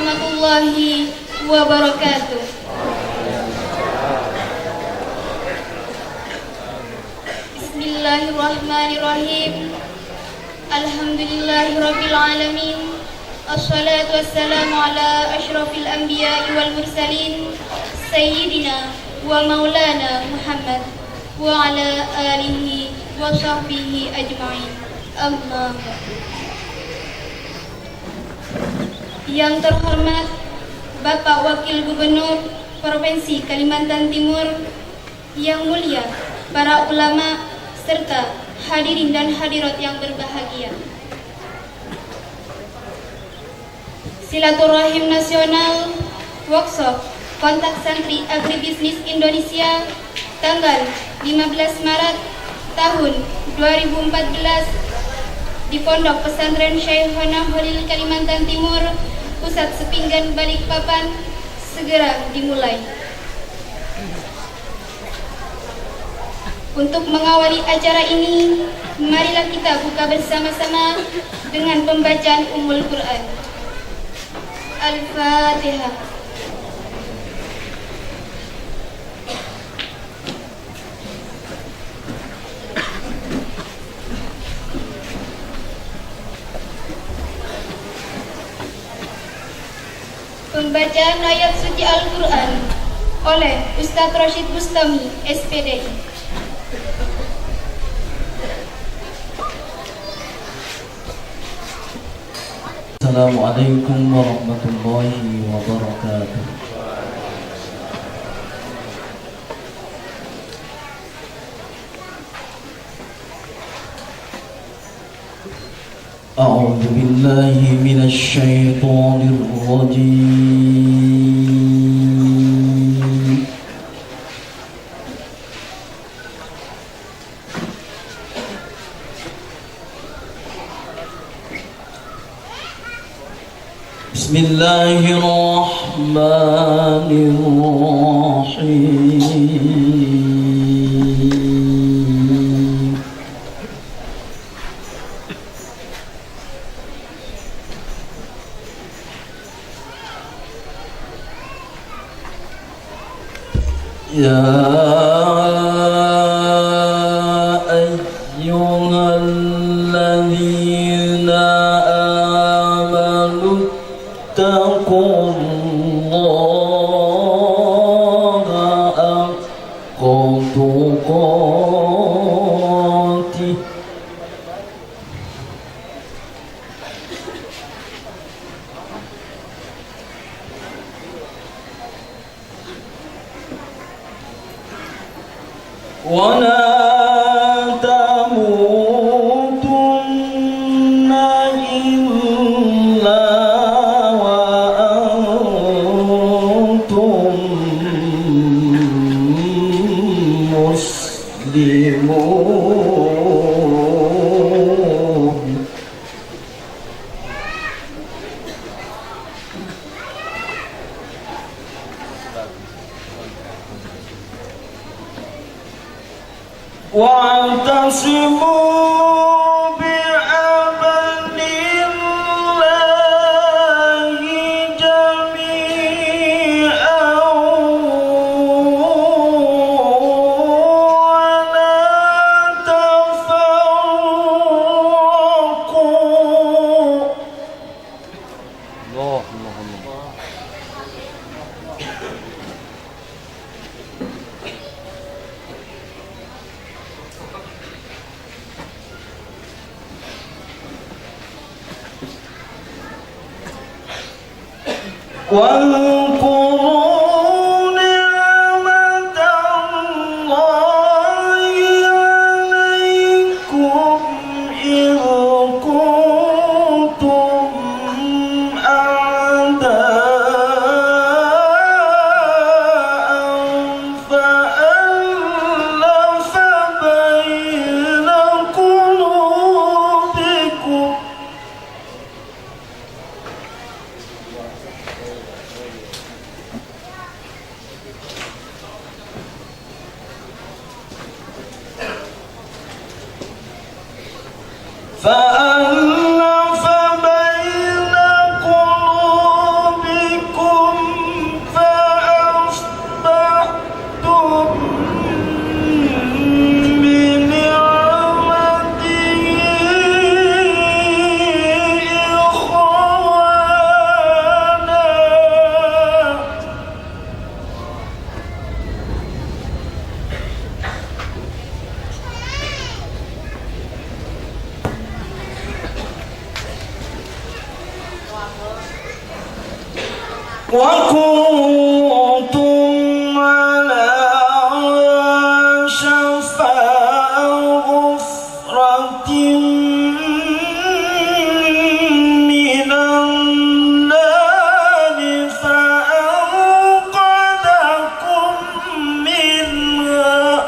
warahmatullahi wabarakatuh. Bismillahirrahmanirrahim. Alhamdulillahirabbil alamin. Assalatu wassalamu ala asyrafil anbiya'i wal mursalin sayyidina wa maulana Muhammad wa ala alihi wa sahbihi ajma'in. Amma ba'du. Yang terhormat Bapak Wakil Gubernur Provinsi Kalimantan Timur, yang mulia para ulama serta hadirin dan hadirat yang berbahagia. Silaturahim Nasional Workshop Kontak Santri Agribisnis Indonesia tanggal 15 Maret tahun 2014 di Pondok Pesantren Syekhona Holil Kalimantan Timur, Pusat Sepinggan Balikpapan segera dimulai. Untuk mengawali acara ini, marilah kita buka bersama-sama dengan pembacaan Ummul Quran. Al-Fatihah. Pembacaan ayat suci Al-Quran oleh Ustadz Rashid Bustami, SPDI. Assalamualaikum warahmatullahi wabarakatuh. A'udzu billahi minasy syaithanir rajim. Bismillahirrahmanirrahim. Ya ayyuhalladzina amanu ittaqullaha haqqa tuqatih wa la tamutunna illa wa antum muslimun. Wa'tasimu bi'hablillahi jami'an wa la tafarraqu. واذكروا نعمة الله عليكم إذ كنتم أعداء فألف بين قلوبكم وكنتم على شفا غفرة من النار فأنقذكم منها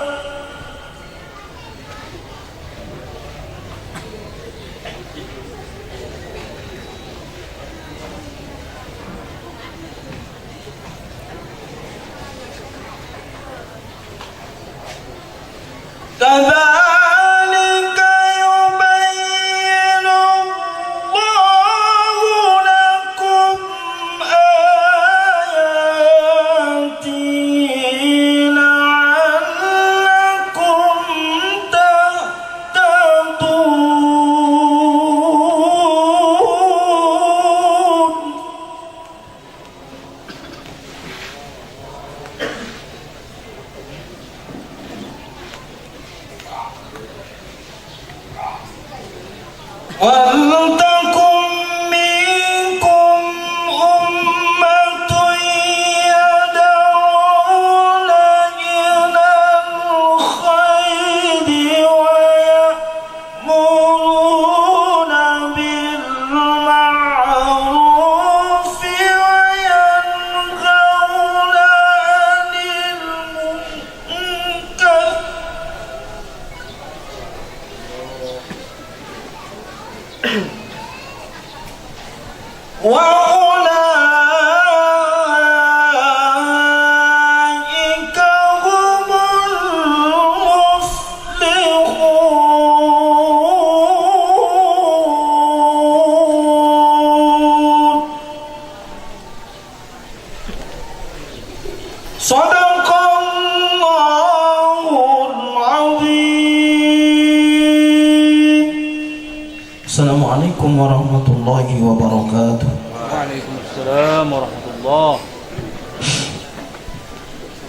كذلك يبين الله لكم آياته لعلكم تهتدون ولتكن منكم أمة يدعون إلى الخير ويأمرون بالمعروف وينهون عن المنكر وأولئك هم المفلحون صدق الله العظيم. Assalamualaikum warahmatullahi wabarakatuh. Waalaikumsalam warahmatullah.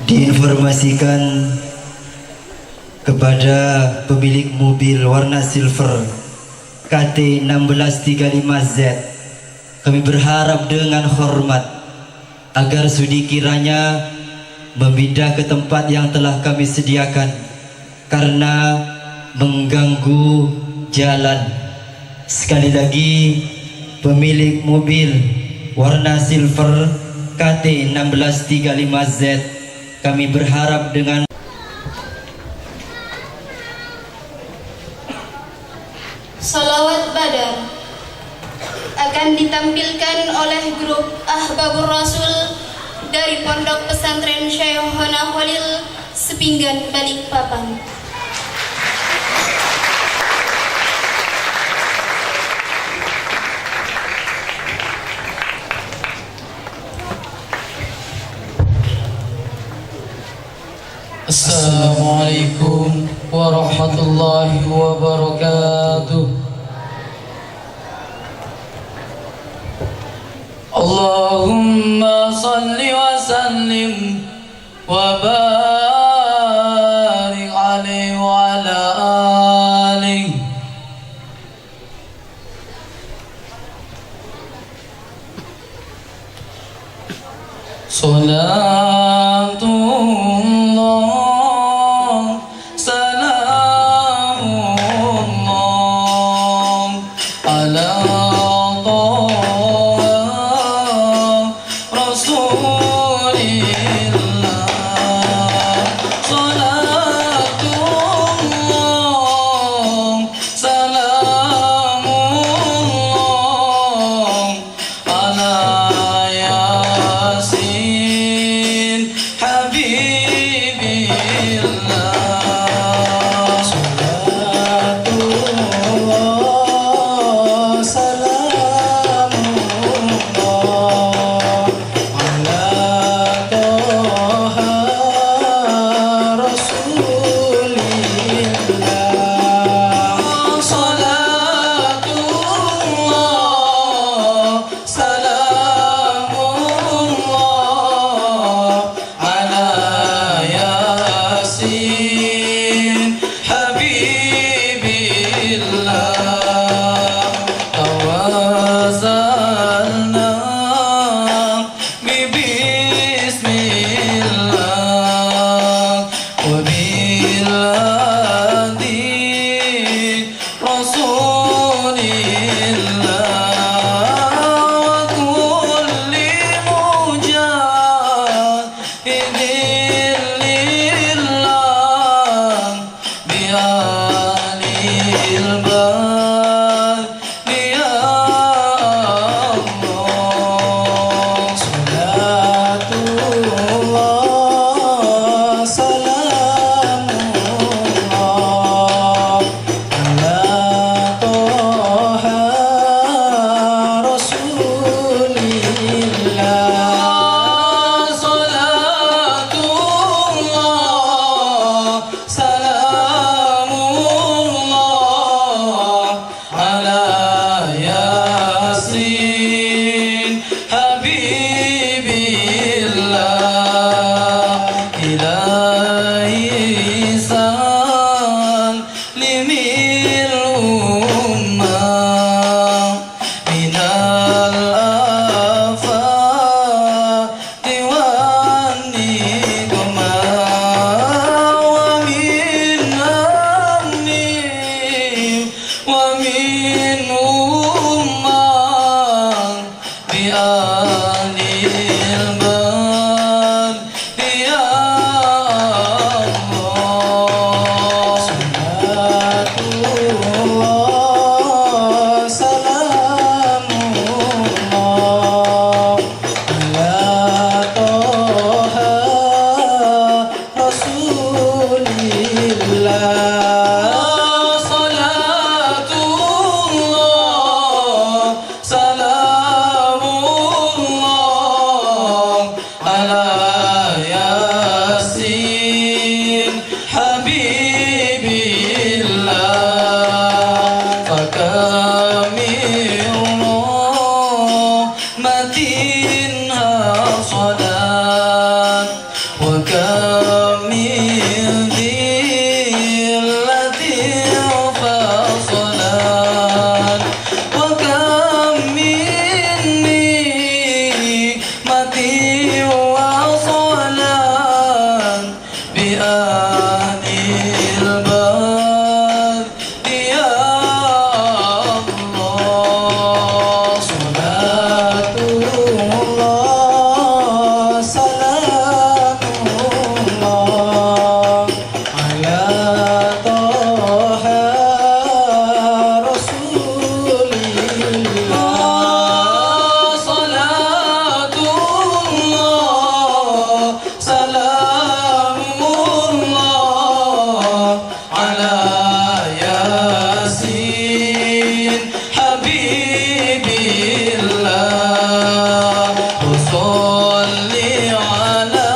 Diinformasikan kepada pemilik mobil warna silver KT 1635Z, kami berharap dengan hormat agar sudi kiranya memindah ke tempat yang telah kami sediakan karena mengganggu jalan. Sekali lagi, pemilik mobil warna silver KT 1635Z, kami berharap dengan Salawat Badar akan ditampilkan oleh grup Ahbabur Rasul dari Pondok Pesantren Syekhona Khalil Sepinggan Balikpapan. Assalamualaikum warahmatullahi wabarakatuh. Allahumma salli wa sallim wa barik alaihi wa ala alihi. Salatullah, salamullah ala Taha Rasulillah. Salatullah, salamullah ala Yasin صل على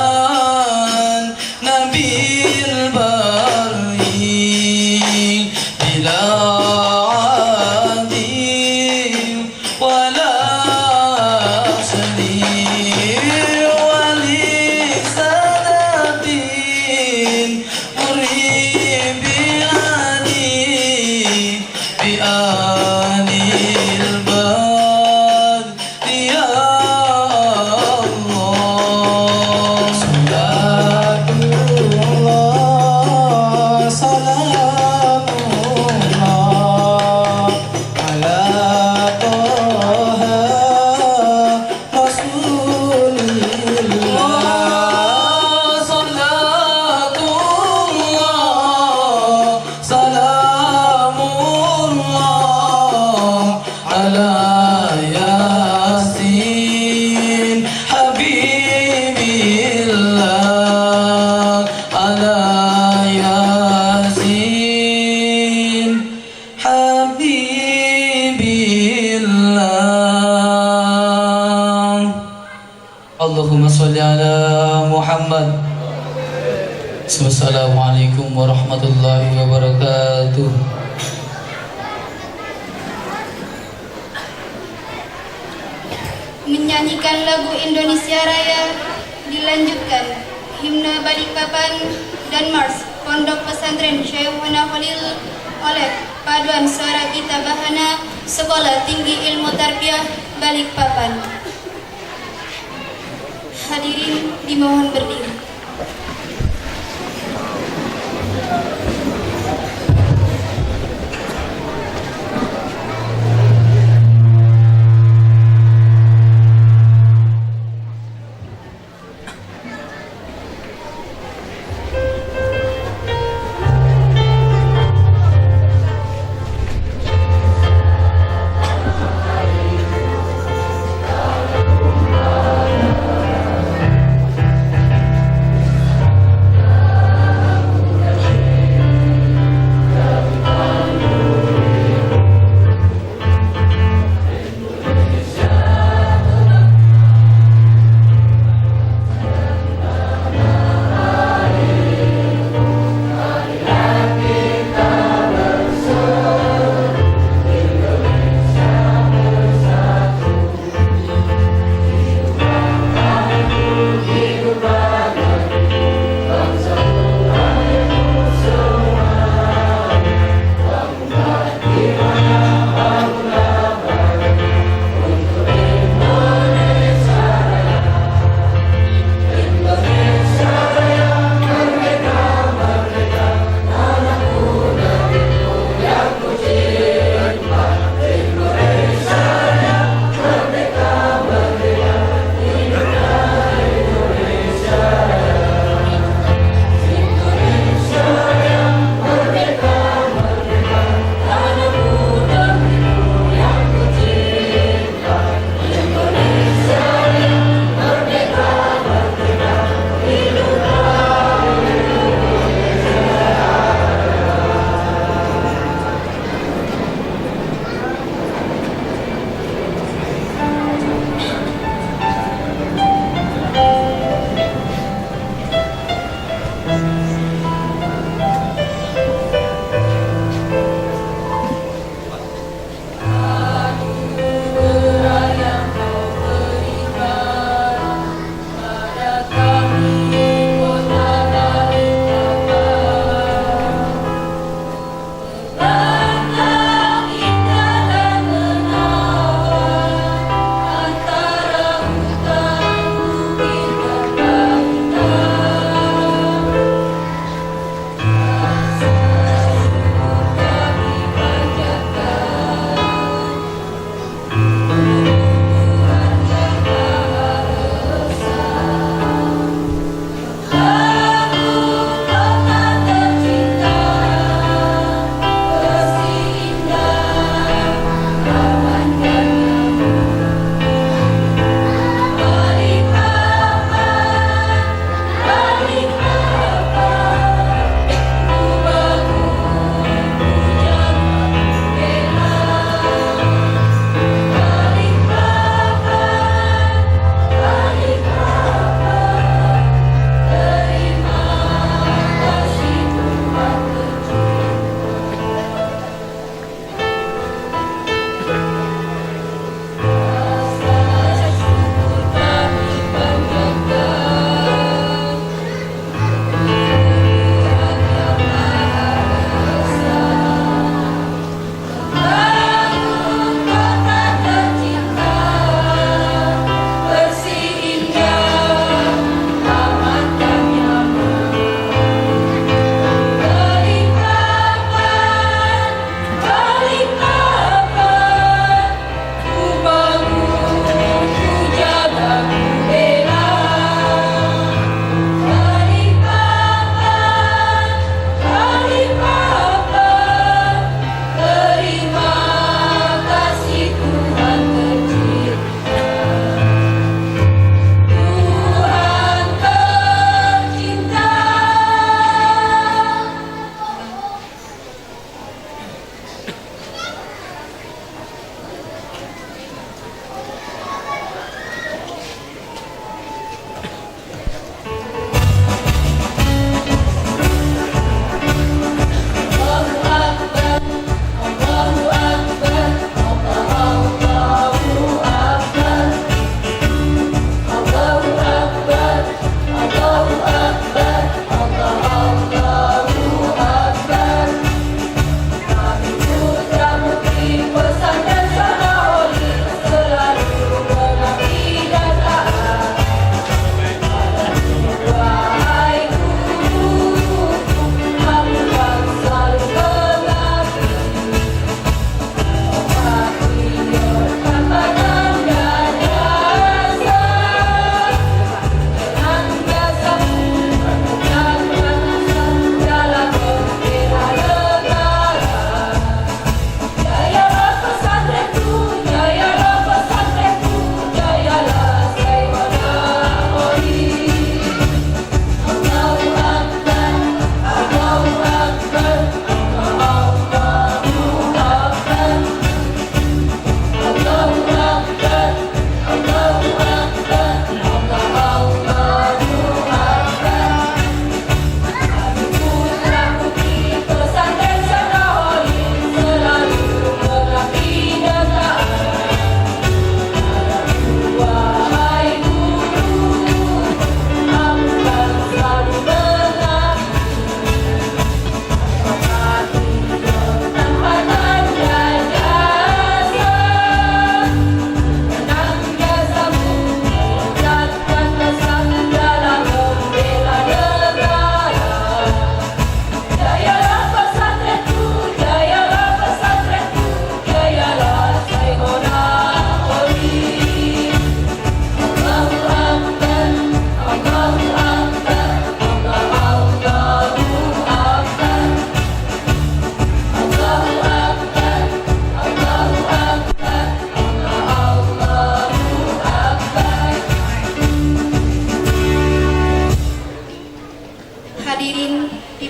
النبي البري بلا عدي ولا شريك ولسند مريب عدي بآل البدر يا الله صلاة الله سلام الله على طه رسول الله صلاة الله سلام الله على ياسين حبيب الله على ياسين حبيب الله اللهم صل على محمد. Assalamualaikum warahmatullahi wabarakatuh. Menyanyikan lagu Indonesia Raya, dilanjutkan himne Balikpapan dan Mars Pondok Pesantren Syekhuna Khalil oleh Paduan Suara Gita Bahana Sekolah Tinggi Ilmu Tarbiyah Balikpapan. Hadirin dimohon berdiri.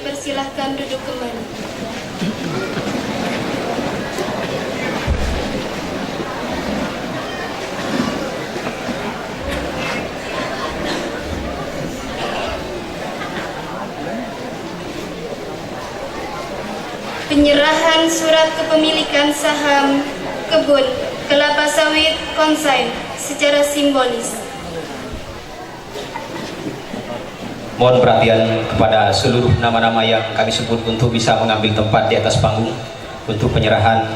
dipersilahkan duduk kembali. Penyerahan surat kepemilikan saham kebun kelapa sawit konsain secara simbolis. Mohon perhatian kepada seluruh nama-nama yang kami sebut untuk bisa mengambil tempat di atas panggung untuk penyerahan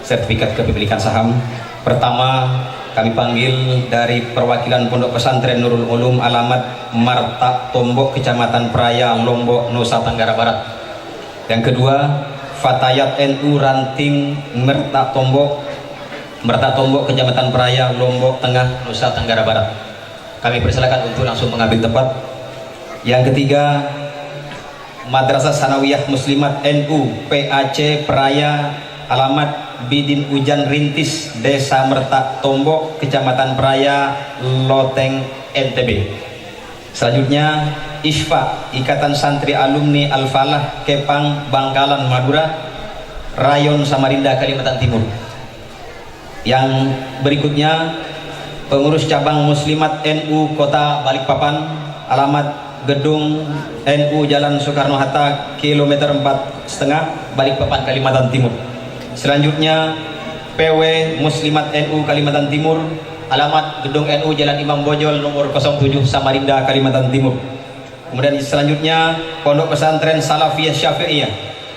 sertifikat kepemilikan saham. Pertama, kami panggil dari perwakilan Pondok Pesantren Nurul Ulum alamat Marta Tombok, Kecamatan Praya, Lombok, Nusa Tenggara Barat. Yang kedua, Fatayat NU Ranting Merta Tombok, Kecamatan Praya, Lombok Tengah, Nusa Tenggara Barat. Kami persilakan untuk langsung mengambil tempat. Yang ketiga, Madrasah Sanawiyah Muslimat NU PAC Praya, alamat Bidin Ujan Rintis, Desa Merta Tombok, Kecamatan Praya, Loteng, NTB. Selanjutnya, ISFA Ikatan Santri Alumni Al-Falah Kepang Bangkalan Madura, Rayon Samarinda, Kalimantan Timur. Yang berikutnya, pengurus cabang Muslimat NU Kota Balikpapan, alamat Gedung NU Jalan Soekarno-Hatta, kilometer 4,5, Balikpapan, Kalimantan Timur. Selanjutnya, PW Muslimat NU Kalimantan Timur, alamat Gedung NU Jalan Imam Bojol nomor 07, Samarinda, Kalimantan Timur. Kemudian selanjutnya, Pondok Pesantren Salafiyah Syafi'iyah,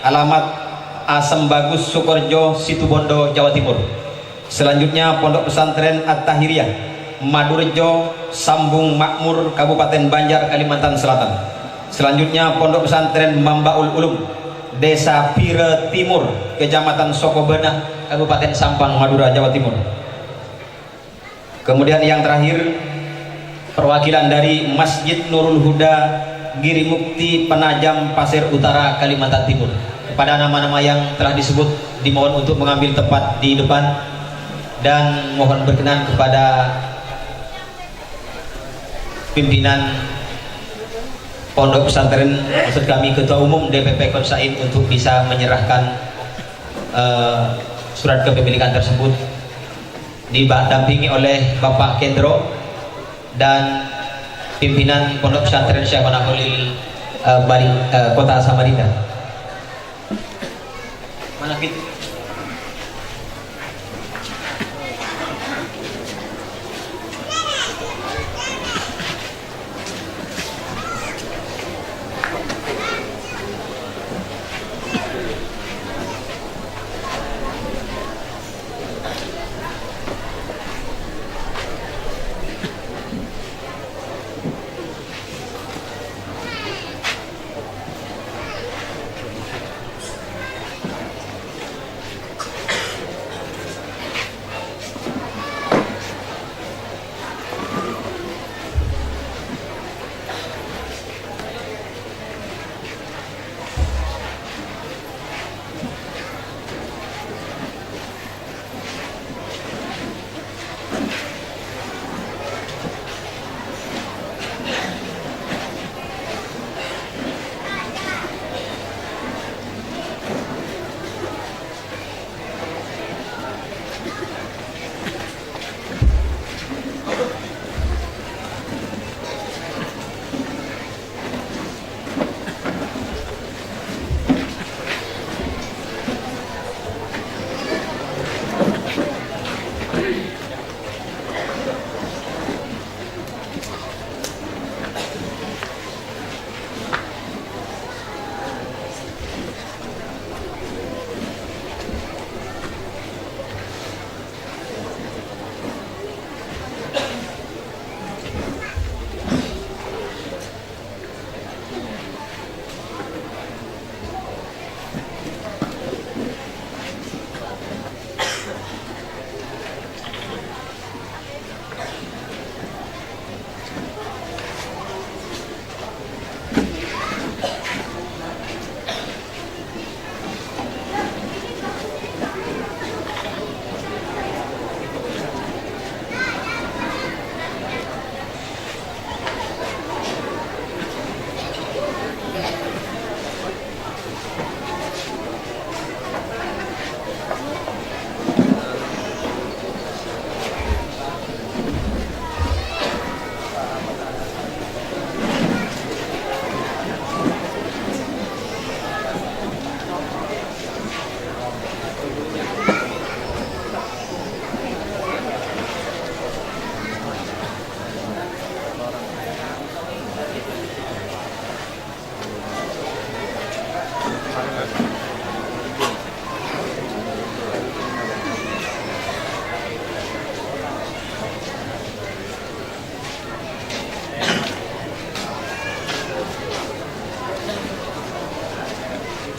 alamat Asem Bagus Sukorjo, Situbondo, Jawa Timur. Selanjutnya, Pondok Pesantren At-Tahiriyah Madurjo Sambung Makmur, Kabupaten Banjar, Kalimantan Selatan. Selanjutnya, Pondok Pesantren Mambaul Ulum Desa Pire Timur, Kecamatan Sokobenah, Kabupaten Sampang, Madura, Jawa Timur. Kemudian yang terakhir, perwakilan dari Masjid Nurul Huda Giri Mukti Penajam, Pasir Utara, Kalimantan Timur. Kepada nama-nama yang telah disebut dimohon untuk mengambil tempat di depan, dan mohon berkenan kepada pimpinan Pondok Pesantren, maksud kami Ketua Umum DPP Konsaim, untuk bisa menyerahkan surat kepemilikan tersebut, didampingi oleh Bapak Kendro dan pimpinan Pondok Pesantren Syekhona Khalil Kota Samarinda. Mana Fit?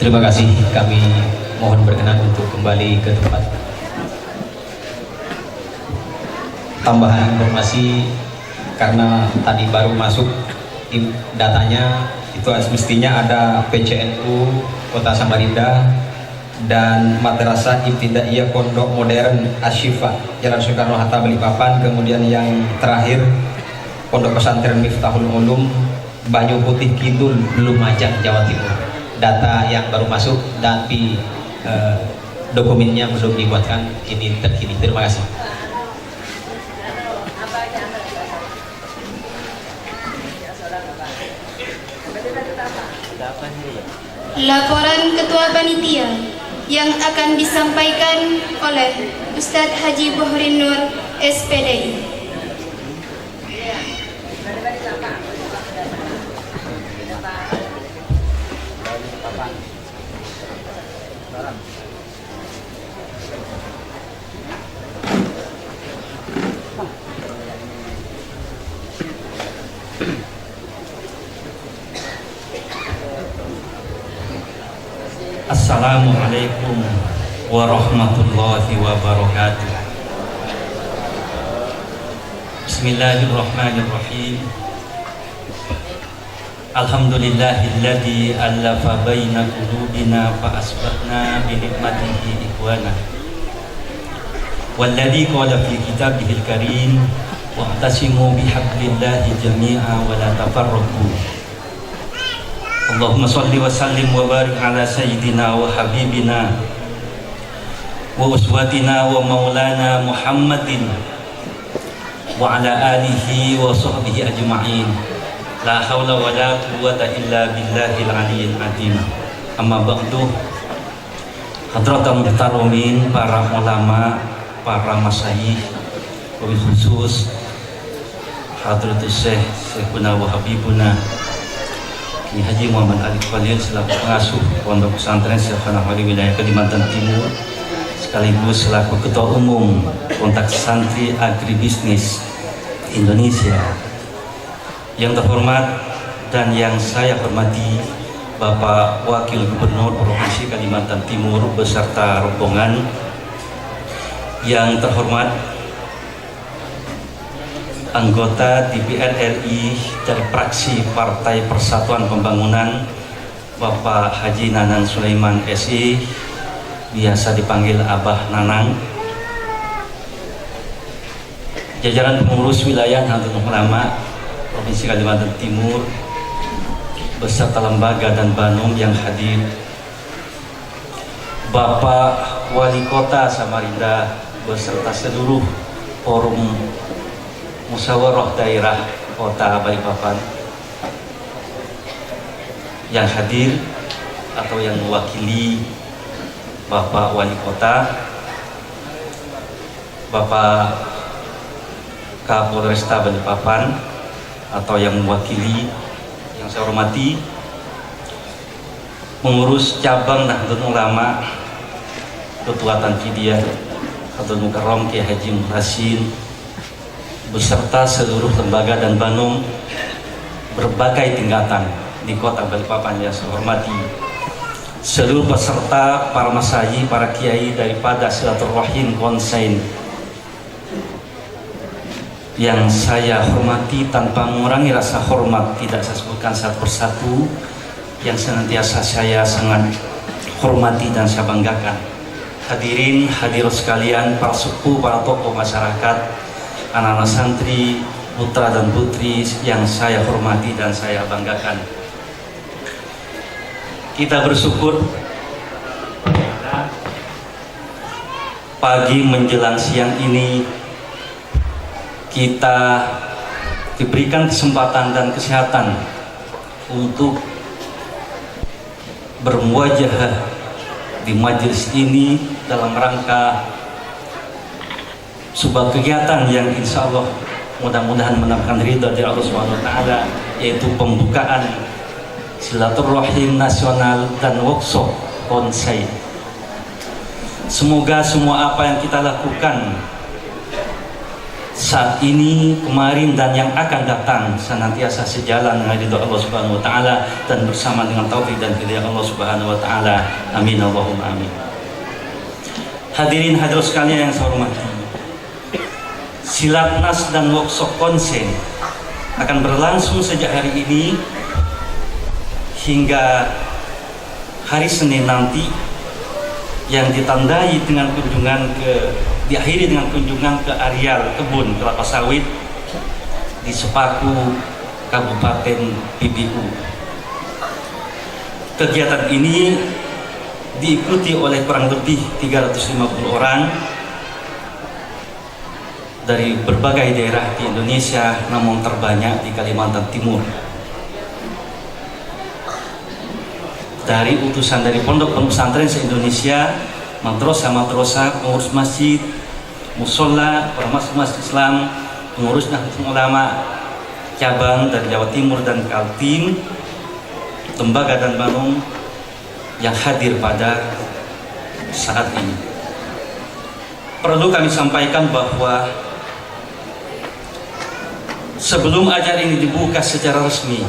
Terima kasih, kami mohon berkenan untuk kembali ke tempat. Tambahan informasi, karena tadi baru masuk datanya, itu mestinya ada PCNU Kota Samarinda dan Madrasah Ibtidaiyah Pondok Modern Asyifa Jalan Soekarno-Hatta Balikpapan. Kemudian yang terakhir Pondok Pesantren Miftahul Ulum Banyu Putih Kidul Lumajang Jawa Timur. Data yang baru masuk tapi dokumennya belum dibuatkan, ini terkini. Terima kasih. Laporan Ketua Panitia yang akan disampaikan oleh Ustadz Haji Bohrin Nur, SPDI. Assalamualaikum warahmatullahi wabarakatuh. Bismillahirrahmanirrahim. Alhamdulillahilladzi allafa baina qulubina fa asbahna bi ni'matihi ikhwana. Walladzi qala fi kitabihil karim wa'tasimu bihablillahi jami'a wa la tafarraqu. Allahumma salli wa sallim wa barik ala sayyidina wa habibina wa uswatina wa maulana Muhammadin wa ala alihi wa sahbihi ajma'in. La hawla wa la quwwata illa billahil aliyyil azim. Amma ba'du. Hadratul muhtaromin, para ulama, para masyayikh, wabil khusus Hadratus Syekh Syekhuna wa Habibuna Ki Haji Muhammad Ali Khalil selaku pengasuh Pondok Pesantren Syekhana Wali Wilayah Kalimantan Timur, sekaligus selaku Ketua Umum Kontak Santri Agribisnis Indonesia. Yang terhormat dan yang saya hormati Bapak Wakil Gubernur Provinsi Kalimantan Timur beserta rombongan. Yang terhormat anggota DPR RI dari fraksi Partai Persatuan Pembangunan Bapak Haji Nanang Sulaiman SI, biasa dipanggil Abah Nanang. Jajaran pengurus wilayah Nahdlatul Ulama Provinsi Kalimantan Timur beserta lembaga dan banum yang hadir, Bapak Wali Kota Samarinda beserta seluruh forum musyawarah daerah Kota Balikpapan yang hadir atau yang mewakili Bapak Wali Kota, Bapak Kapolresta Balikpapan atau yang mewakili, yang saya hormati pengurus cabang Nahdlatul Ulama Ketua Tanfidiyah Hadratul Mukarram Kiai Haji Muhsin beserta seluruh lembaga dan banum berbagai tingkatan di Kota Balikpapan yang saya hormati, seluruh peserta, para masyayikh, para kiai daripada silaturahim konsen yang saya hormati tanpa mengurangi rasa hormat, tidak saya sebutkan satu persatu, yang senantiasa saya sangat hormati dan saya banggakan. Hadirin hadirat sekalian, para suku, para tokoh masyarakat, anak-anak santri, putra dan putri yang saya hormati dan saya banggakan. Kita bersyukur pagi menjelang siang ini kita diberikan kesempatan dan kesehatan untuk bermuajahah di majelis ini dalam rangka sebuah kegiatan yang insya Allah mudah-mudahan mendapatkan ridha dari Allah SWT, yaitu pembukaan silaturahim nasional dan workshop konsei. Semoga semua apa yang kita lakukan saat ini, kemarin, dan yang akan datang senantiasa sejalan dengan ridho Allah Subhanahu wa taala dan bersama dengan taufik dan hidayah Allah Subhanahu wa taala. Amin Allahumma amin. Hadirin hadirat sekalian yang saya hormati, Silatnas dan workshop konsen akan berlangsung sejak hari ini hingga hari Senin nanti, yang ditandai dengan diakhiri dengan kunjungan ke areal kebun kelapa sawit di Sepaku, Kabupaten PBU. Kegiatan ini diikuti oleh kurang lebih 350 orang dari berbagai daerah di Indonesia, namun terbanyak di Kalimantan Timur. Dari utusan dari pondok pesantren se-Indonesia, madrasah, pengurus masjid, musola, ormas Islam, pengurus Nahdlatul Ulama cabang dari Jawa Timur dan Kaltim, Lembaga dan Bandung yang hadir pada saat ini. Perlu kami sampaikan bahwa sebelum acara ini dibuka secara resmi,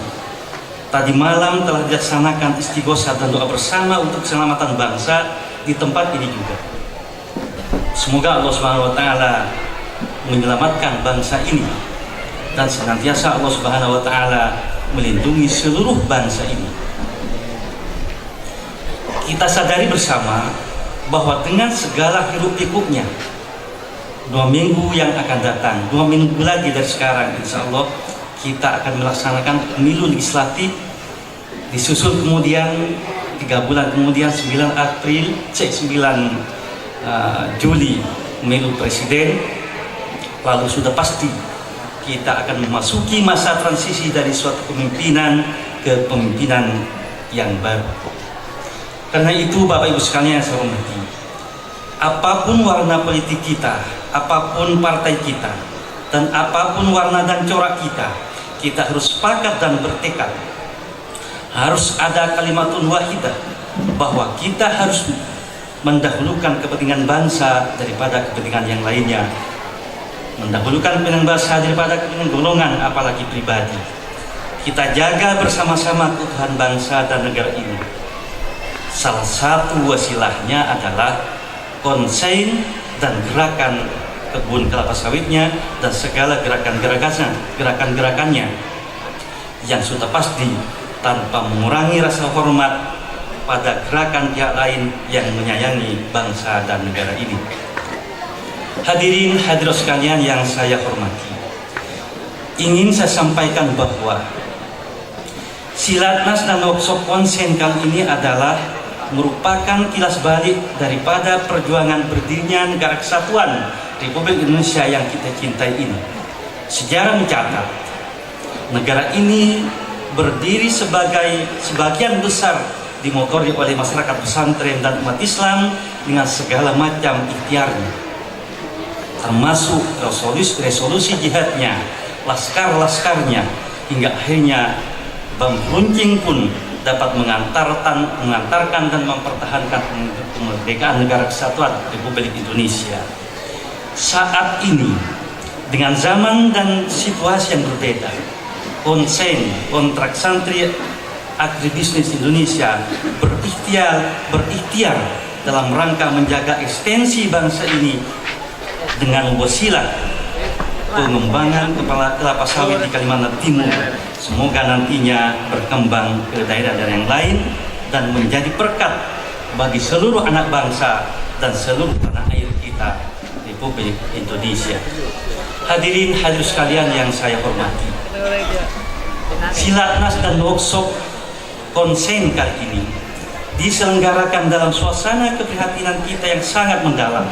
tadi malam telah dilaksanakan istighosah dan doa bersama untuk keselamatan bangsa di tempat ini juga. Semoga Allah Subhanahu wa taala menyelamatkan bangsa ini dan senantiasa Allah Subhanahu wa taala melindungi seluruh bangsa ini. Kita sadari bersama bahwa dengan segala hiruk-pikuknya, 2 minggu yang akan datang, 2 minggu lagi dari sekarang, insya Allah kita akan melaksanakan pemilu legislatif, disusul kemudian 3 bulan kemudian 9 Juli pemilu presiden. Lalu sudah pasti kita akan memasuki masa transisi dari suatu kepemimpinan ke pemimpinan yang baru. Karena itu Bapak Ibu sekalian yang saya hormati, apapun warna politik kita, apapun partai kita, dan apapun warna dan corak kita harus sepakat dan bertekad, harus ada kalimatun wahidah, bahwa kita harus mendahulukan kepentingan bangsa daripada kepentingan yang lainnya, mendahulukan kepentingan bangsa daripada kepentingan golongan apalagi pribadi. Kita jaga bersama-sama keutuhan bangsa dan negara ini. Salah satu wasilahnya adalah konsen dan gerakan kebun kelapa sawitnya dan segala gerakan-gerakannya yang sudah pasti tanpa mengurangi rasa hormat pada gerakan pihak lain yang menyayangi bangsa dan negara ini. Hadirin hadirat sekalian yang saya hormati, ingin saya sampaikan bahwa Silatnas dan workshop konsen kali ini adalah merupakan kilas balik daripada perjuangan berdirinya Negara Kesatuan Republik Indonesia yang kita cintai ini. Sejarah mencatat, negara ini berdiri sebagai sebagian besar dimotori oleh masyarakat pesantren dan umat Islam dengan segala macam ikhtiarnya, termasuk resolusi jihadnya, laskar-laskarnya, hingga akhirnya bom runcing pun dapat mengantarkan dan mempertahankan kemerdekaan Negara Kesatuan Republik Indonesia. Saat ini dengan zaman dan situasi yang berbeda, konsen kontrak santri agribisnis Indonesia berikhtiar dalam rangka menjaga ekstensi bangsa ini dengan wasilah pengembangan kelapa sawit di Kalimantan Timur. Semoga nantinya berkembang ke daerah-daerah yang lain dan menjadi berkat bagi seluruh anak bangsa dan seluruh tanah air kita, Republik Indonesia. Hadirin hadirat sekalian yang saya hormati, Silatnas dan workshop konsen kali ini diselenggarakan dalam suasana keprihatinan kita yang sangat mendalam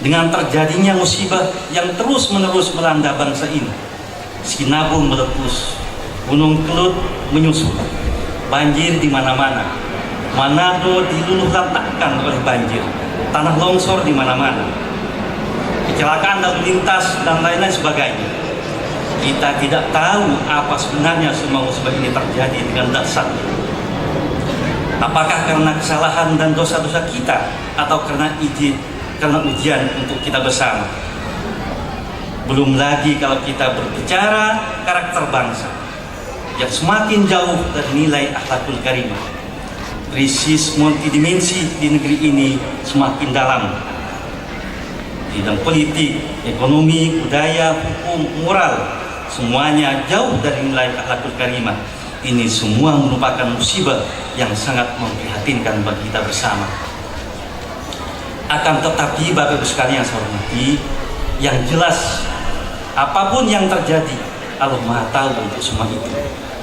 dengan terjadinya musibah yang terus-menerus melanda bangsa ini. Sinabung meletus, Gunung Kelut menyusut, banjir di mana-mana, Manado diluluh lantakkan oleh banjir, tanah longsor di mana-mana, kecelakaan lalu lintas dan lain-lain sebagainya. Kita tidak tahu apa sebenarnya semua musibah ini terjadi dengan dasar. Apakah karena kesalahan dan dosa-dosa kita atau karena ujian untuk kita bersama? Belum lagi kalau kita berbicara karakter bangsa yang semakin jauh dari nilai akhlakul karimah. Krisis multidimensi di negeri ini semakin dalam. Bidang politik, ekonomi, budaya, hukum, moral, semuanya jauh dari nilai akhlakul karimah. Ini semua merupakan musibah yang sangat memprihatinkan bagi kita bersama. Akan tetapi Bapak Ibu sekalian yang saya hormati, yang jelas apapun yang terjadi, Allah Maha tahu untuk semua itu.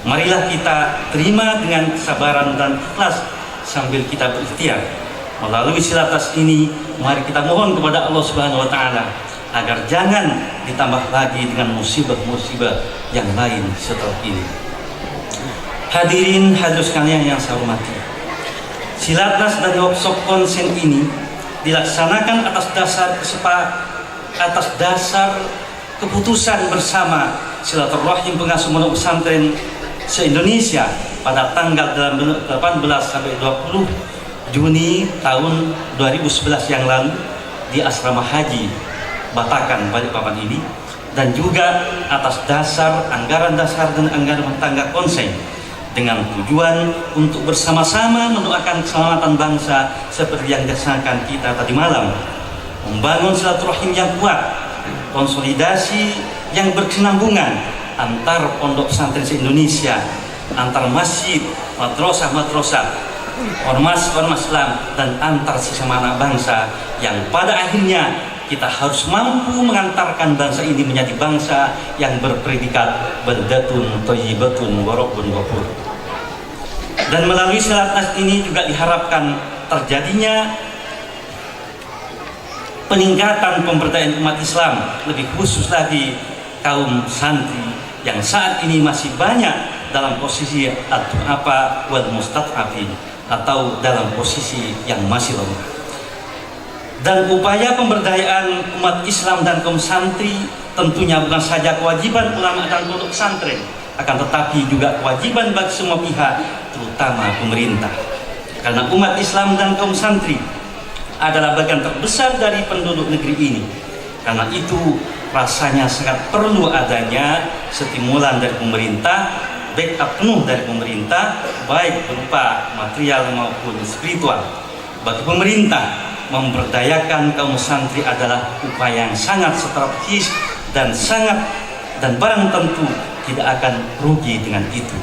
Marilah kita terima dengan kesabaran dan ikhlas sambil kita berikhtiar. Melalui silatas ini, mari kita mohon kepada Allah Subhanahu wa taala agar jangan ditambah lagi dengan musibah-musibah yang lain setelah ini. Hadirin hadirat sekalian yang saya hormati, silatas dan workshop konsen ini dilaksanakan atas dasar keputusan bersama silaturahim pengasuh pondok pesantren se-Indonesia pada tanggal 18 sampai 20 Juni tahun 2011 yang lalu di Asrama Haji Batakan, Balikpapan ini, dan juga atas dasar anggaran dasar dan anggaran rumah tangga konsen dengan tujuan untuk bersama-sama mendoakan keselamatan bangsa seperti yang dilaksanakan kita tadi malam, membangun silaturahim yang kuat, konsolidasi yang berkesinambungan antar pondok pesantren se-Indonesia, antar masjid, madrasah, ormas Islam, dan antar sesama anak bangsa yang pada akhirnya kita harus mampu mengantarkan bangsa ini menjadi bangsa yang berpredikat baldatun thayyibatun wa rabbun ghafur. Dan melalui silaturahmi ini juga diharapkan terjadinya peningkatan pemberdayaan umat Islam, lebih khusus lagi kaum santri yang saat ini masih banyak dalam posisi wal mustad'afin, atau dalam posisi yang masih lemah. Dan upaya pemberdayaan umat Islam dan kaum santri tentunya bukan saja kewajiban ulama dan pondok pesantren, akan tetapi juga kewajiban bagi semua pihak, terutama pemerintah. Karena umat Islam dan kaum santri adalah bagian terbesar dari penduduk negeri ini. Karena itu rasanya sangat perlu adanya stimulan dari pemerintah, backup penuh dari pemerintah, baik berupa material maupun spiritual. Bagi pemerintah, memberdayakan kaum santri adalah upaya yang sangat strategis dan barang tentu tidak akan rugi dengan itu.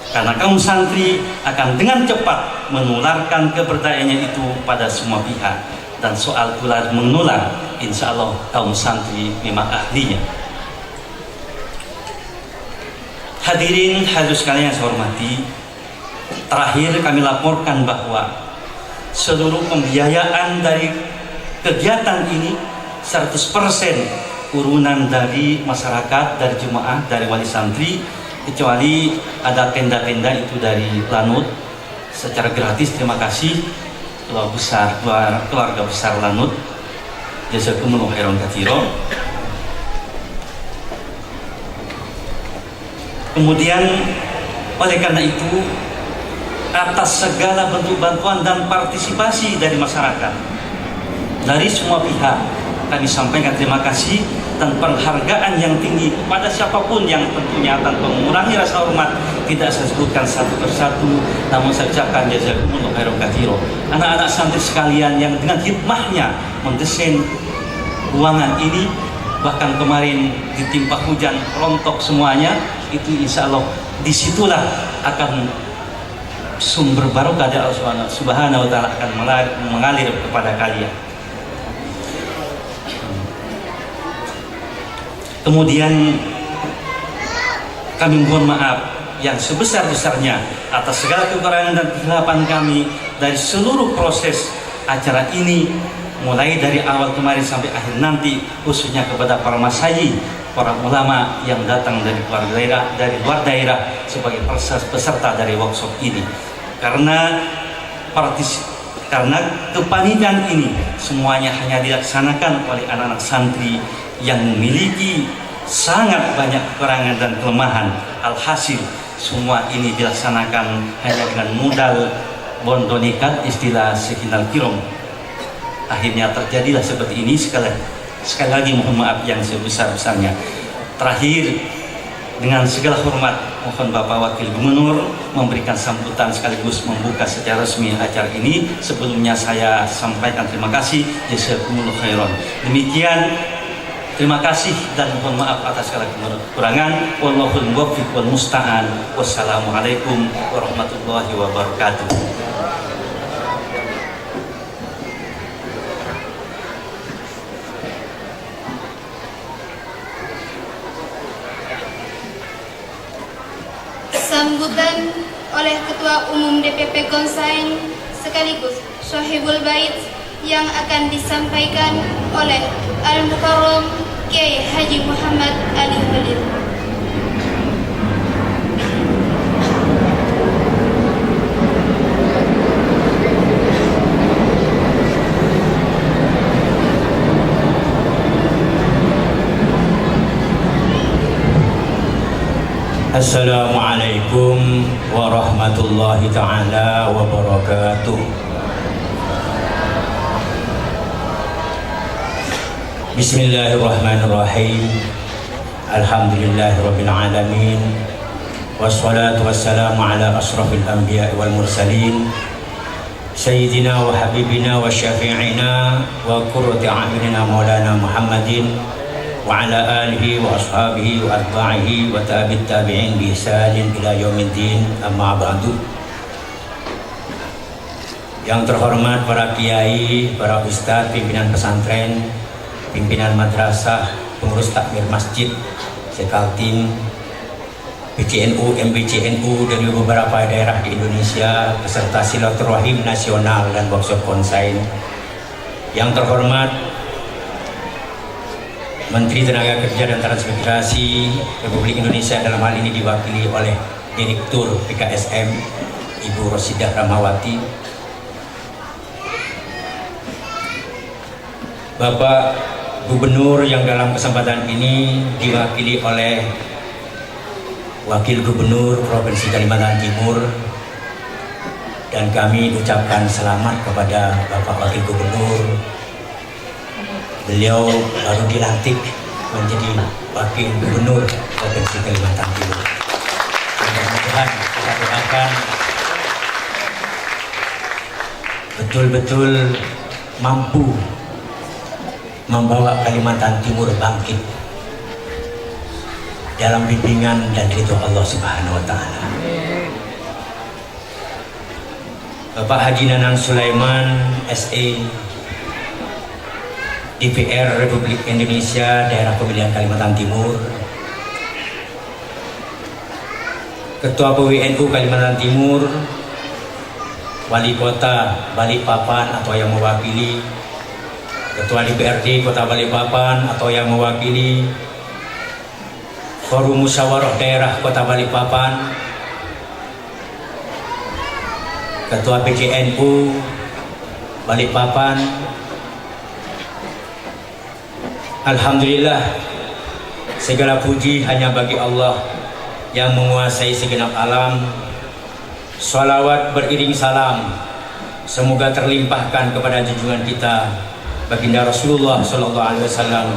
Karena kaum santri akan dengan cepat menularkan keberdayaannya itu pada semua pihak. Dan soal tular menular, insya Allah kaum santri memang ahlinya. Hadirin hadirat sekalian yang saya hormati, terakhir kami laporkan bahwa seluruh pembiayaan dari kegiatan ini 100% urunan dari masyarakat, dari jemaah, dari wali santri, kecuali ada tenda-tenda itu dari Lanut secara gratis. Terima kasih keluarga besar Lanut, jazakumullahu khairan katsiran. Kemudian oleh karena itu, atas segala bentuk bantuan dan partisipasi dari masyarakat, dari semua pihak, kami sampaikan terima kasih dan penghargaan yang tinggi kepada siapapun yang tentunya tanpa mengurangi rasa hormat tidak saya sebutkan satu persatu, namun saya ucapkan jazakumullahu khairan katsiran. Anak-anak santri sekalian yang dengan hikmahnya mendesain ruangan ini, bahkan kemarin ditimpa hujan rontok semuanya, itu insya Allah disitulah akan sumber barokah dari Allah Subhanahu wa taala akan mengalir kepada kalian. Kemudian kami mohon maaf yang sebesar-besarnya atas segala kekurangan dan kesilapan kami dari seluruh proses acara ini, mulai dari awal kemarin sampai akhir nanti, khususnya kepada para masyaikh, para ulama yang datang dari luar daerah, sebagai peserta dari workshop ini. Karena kepanikan ini semuanya hanya dilaksanakan oleh anak-anak santri yang memiliki sangat banyak kekurangan dan kelemahan. Alhasil semua ini dilaksanakan hanya dengan modal bondo nekat, istilah sekinal kirom. Akhirnya terjadilah seperti ini. Sekali Sekali lagi mohon maaf yang sebesar-besarnya. Terakhir, dengan segala hormat mohon Bapak Wakil Gubernur memberikan sambutan sekaligus membuka secara resmi acara ini. Sebelumnya saya sampaikan terima kasih, jazakumullah khairan. Demikian, terima kasih dan mohon maaf atas segala kekurangan. Wallahul muwaffiq wal musta'an. Wassalamualaikum warahmatullahi wabarakatuh. Sambutan oleh Ketua Umum DPP Konsain sekaligus Sohibul Bait yang akan disampaikan oleh Al-Mukarram Kiai Haji Muhammad Ali Khalil. Assalamualaikum warahmatullahi ta'ala wabarakatuh. Bismillahirrahmanirrahim. Alhamdulillahirabbil alamin. Wassalatu wassalamu ala asrafil anbiya wal mursalin sayyidina wa habibina wa syafi'ina wa qurrati a'yunina maulana Muhammadin wa ala alihi wa ashabihi wa atba'ihi wa tabi'it tabi'in bi ihsanin ila yaumiddin, amma ba'du. Yang terhormat para kiai, para ustadz, pimpinan pesantren, pimpinan madrasah, pengurus takmir masjid, sekaltim, PCNU, MBCNU dari beberapa daerah di Indonesia, peserta silaturahim nasional dan workshop konsain. Yang terhormat Menteri Tenaga Kerja dan Transmigrasi Republik Indonesia, dalam hal ini diwakili oleh Direktur PKSM Ibu Rosidah Rahmawati, Bapak Gubernur yang dalam kesempatan ini diwakili oleh Wakil Gubernur Provinsi Kalimantan Timur, dan kami ucapkan selamat kepada Bapak Wakil Gubernur. Beliau baru dilantik menjadi Wakil Gubernur Provinsi Kalimantan Timur. Mudah-mudahan kita doakan betul-betul mampu membawa Kalimantan Timur bangkit dalam bimbingan dan ridho Allah Subhanahu wa Ta'ala. Bapak Haji Nanang Sulaiman SE, DPR Republik Indonesia Daerah Pemilihan Kalimantan Timur, Ketua PWNU Kalimantan Timur, Wali Kota Balikpapan atau yang mewakili, Ketua DPRD Kota Balikpapan atau yang mewakili, Forum Musyawarah Daerah Kota Balikpapan, Ketua PCNU Balikpapan. Alhamdulillah, segala puji hanya bagi Allah yang menguasai segenap alam. Shalawat beriring salam semoga terlimpahkan kepada junjungan kita baginda Rasulullah SAW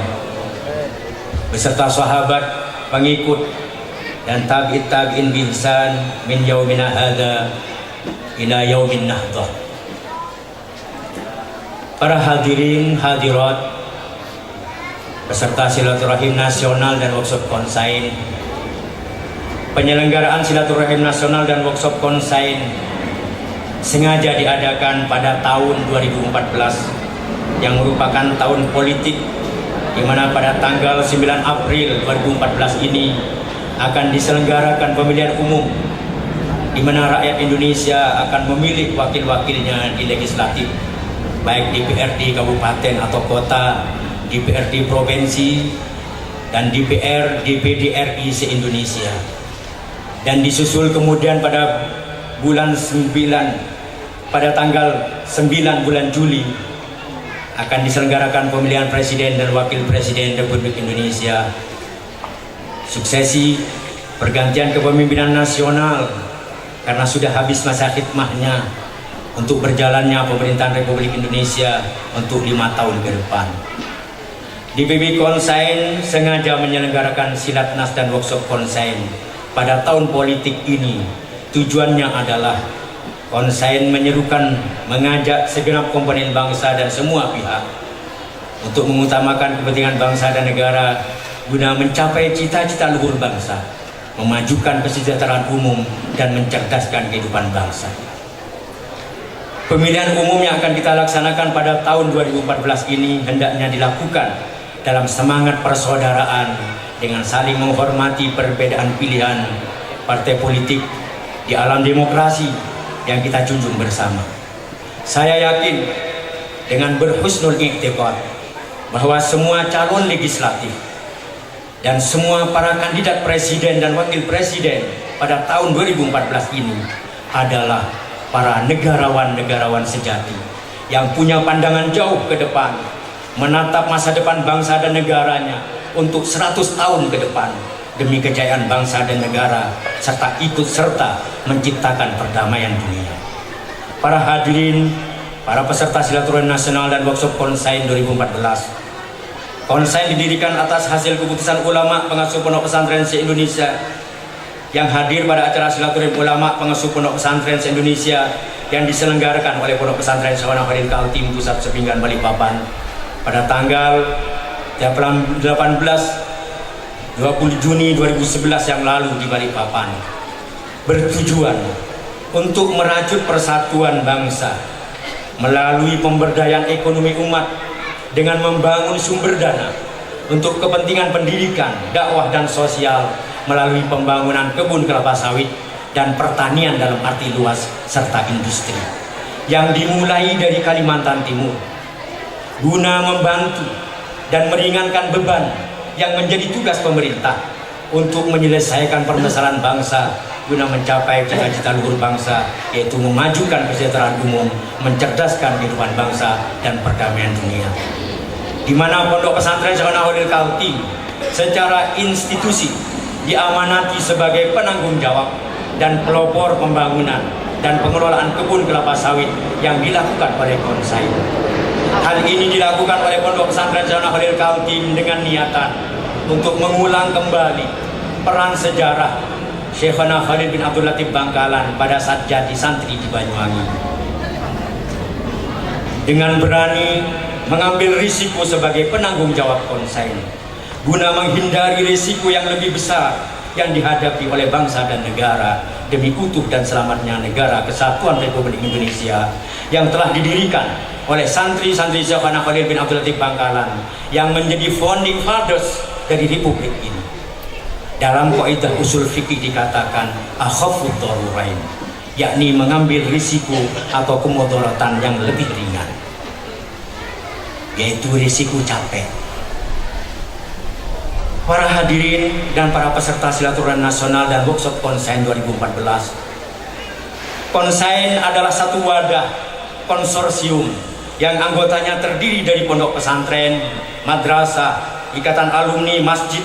beserta sahabat, pengikut dan tabi'in tabi'in bi ihsan min yaumina hadza ila yaumin nahdah. Para hadirin hadirat peserta silaturahim nasional dan workshop konsain. Penyelenggaraan silaturahim nasional dan workshop konsain sengaja diadakan pada tahun 2014 yang merupakan tahun politik, di mana pada tanggal 9 April 2014 ini akan diselenggarakan pemilihan umum, di mana rakyat Indonesia akan memilih wakil-wakilnya di legislatif, baik DPRD kabupaten atau kota, DPRD provinsi, dan DPR DPD RI se-Indonesia. Dan disusul kemudian pada tanggal 9 bulan Juli akan diselenggarakan pemilihan presiden dan wakil presiden Republik Indonesia. Suksesi pergantian kepemimpinan nasional karena sudah habis masa khidmahnya untuk berjalannya pemerintahan Republik Indonesia untuk 5 tahun ke depan. DPP Konsain sengaja menyelenggarakan silatnas dan workshop Konsain pada tahun politik ini. Tujuannya adalah Konsain menyerukan, mengajak segenap komponen bangsa dan semua pihak untuk mengutamakan kepentingan bangsa dan negara guna mencapai cita-cita luhur bangsa, memajukan kesejahteraan umum dan mencerdaskan kehidupan bangsa. Pemilihan umum yang akan kita laksanakan pada tahun 2014 ini hendaknya dilakukan dalam semangat persaudaraan dengan saling menghormati perbedaan pilihan partai politik di alam demokrasi yang kita junjung bersama. Saya yakin dengan berhusnul i'tiqad bahwa semua calon legislatif dan semua para kandidat presiden dan wakil presiden pada tahun 2014 ini adalah para negarawan-negarawan sejati yang punya pandangan jauh ke depan, menatap masa depan bangsa dan negaranya untuk 100 tahun ke depan demi kejayaan bangsa dan negara, serta ikut serta menciptakan perdamaian dunia. Para hadirin, para peserta silaturahmi nasional dan workshop Konsain 2014. Konsain didirikan atas hasil keputusan ulama pengasuh pondok pesantren se-Indonesia yang hadir pada acara silaturahmi ulama pengasuh pondok pesantren se-Indonesia yang diselenggarakan oleh Pondok Pesantren Syekh Khalil Kaltim Pusat Sepinggan Balikpapan pada tanggal 20 Juni 2011 yang lalu di Balikpapan, bertujuan untuk merajut persatuan bangsa melalui pemberdayaan ekonomi umat dengan membangun sumber dana untuk kepentingan pendidikan, dakwah dan sosial melalui pembangunan kebun kelapa sawit dan pertanian dalam arti luas serta industri yang dimulai dari Kalimantan Timur guna membantu dan meringankan beban yang menjadi tugas pemerintah untuk menyelesaikan permasalahan bangsa guna mencapai cita-cita luhur bangsa, yaitu memajukan kesejahteraan umum, mencerdaskan kehidupan bangsa dan perdamaian dunia. Di mana Pondok Pesantren Syekh Khalil Kaltim secara institusi diamanati sebagai penanggung jawab dan pelopor pembangunan dan pengelolaan kebun kelapa sawit yang dilakukan oleh Konsain. Hal ini dilakukan oleh Pondok Pesantren Syekh Khalil Kaltim dengan niatan untuk mengulang kembali peran sejarah Syekhana Khalid bin Abdul Latif Bangkalan pada saat jadi santri di Banyuwangi, dengan berani mengambil risiko sebagai penanggung jawab Konsain guna menghindari risiko yang lebih besar yang dihadapi oleh bangsa dan negara demi utuh dan selamatnya negara kesatuan Republik Indonesia yang telah didirikan oleh santri-santri Syekhana Khalid bin Abdul Latif Bangkalan yang menjadi founding fathers dari Republik ini. Dalam kaidah usul fikih dikatakan akhafud darurain, yakni mengambil risiko atau kemudaratan yang lebih ringan, yaitu risiko capek. Para hadirin dan para peserta silaturahmi nasional dan workshop Konsain 2014. Konsain adalah satu wadah konsorsium yang anggotanya terdiri dari pondok pesantren, madrasah, ikatan alumni, masjid,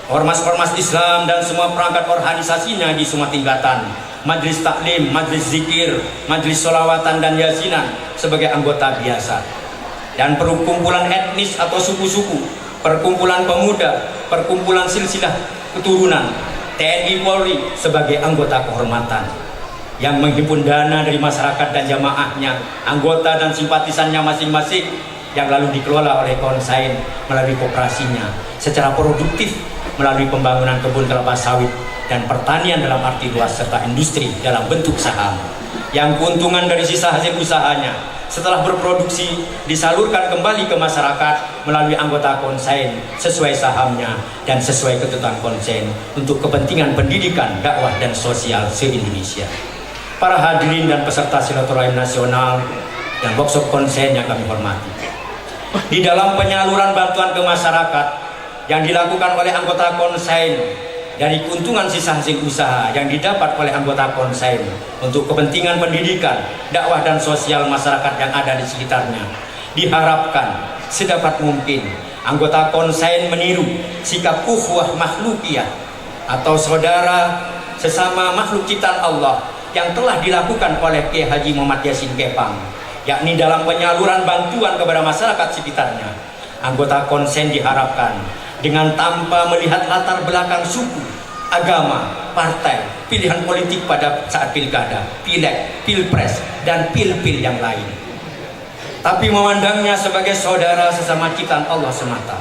ormas-ormas Islam dan semua perangkat organisasinya di semua tingkatan, majelis taklim, majelis zikir, majelis sholawatan dan yasinan sebagai anggota biasa, dan perkumpulan etnis atau suku-suku, perkumpulan pemuda, perkumpulan silsilah keturunan, TNI Polri sebagai anggota kehormatan yang menghimpun dana dari masyarakat dan jamaahnya, anggota dan simpatisannya masing-masing yang lalu dikelola oleh Konsain melalui koperasinya secara produktif melalui pembangunan kebun kelapa sawit dan pertanian dalam arti luas serta industri dalam bentuk saham yang keuntungan dari sisa hasil usahanya setelah berproduksi disalurkan kembali ke masyarakat melalui anggota Konsain sesuai sahamnya dan sesuai ketentuan Konsain untuk kepentingan pendidikan, dakwah dan sosial se-Indonesia. Para hadirin dan peserta silaturahmi nasional dan workshop Konsain yang kami hormati, di dalam penyaluran bantuan ke masyarakat yang dilakukan oleh anggota Konsain dari keuntungan sisa hasil usaha yang didapat oleh anggota Konsain untuk kepentingan pendidikan, dakwah dan sosial masyarakat yang ada di sekitarnya, diharapkan sedapat mungkin anggota Konsain meniru sikap ukhuwah makhlukiyah atau saudara sesama makhluk ciptaan Allah yang telah dilakukan oleh Kiai Haji Muhammad Yasin Kepang, yakni dalam penyaluran bantuan kepada masyarakat sekitarnya anggota konsen diharapkan dengan tanpa melihat latar belakang suku, agama, partai, pilihan politik pada saat pilkada, pileg, pilpres, dan pil-pil yang lain, tapi memandangnya sebagai saudara sesama ciptaan Allah semata,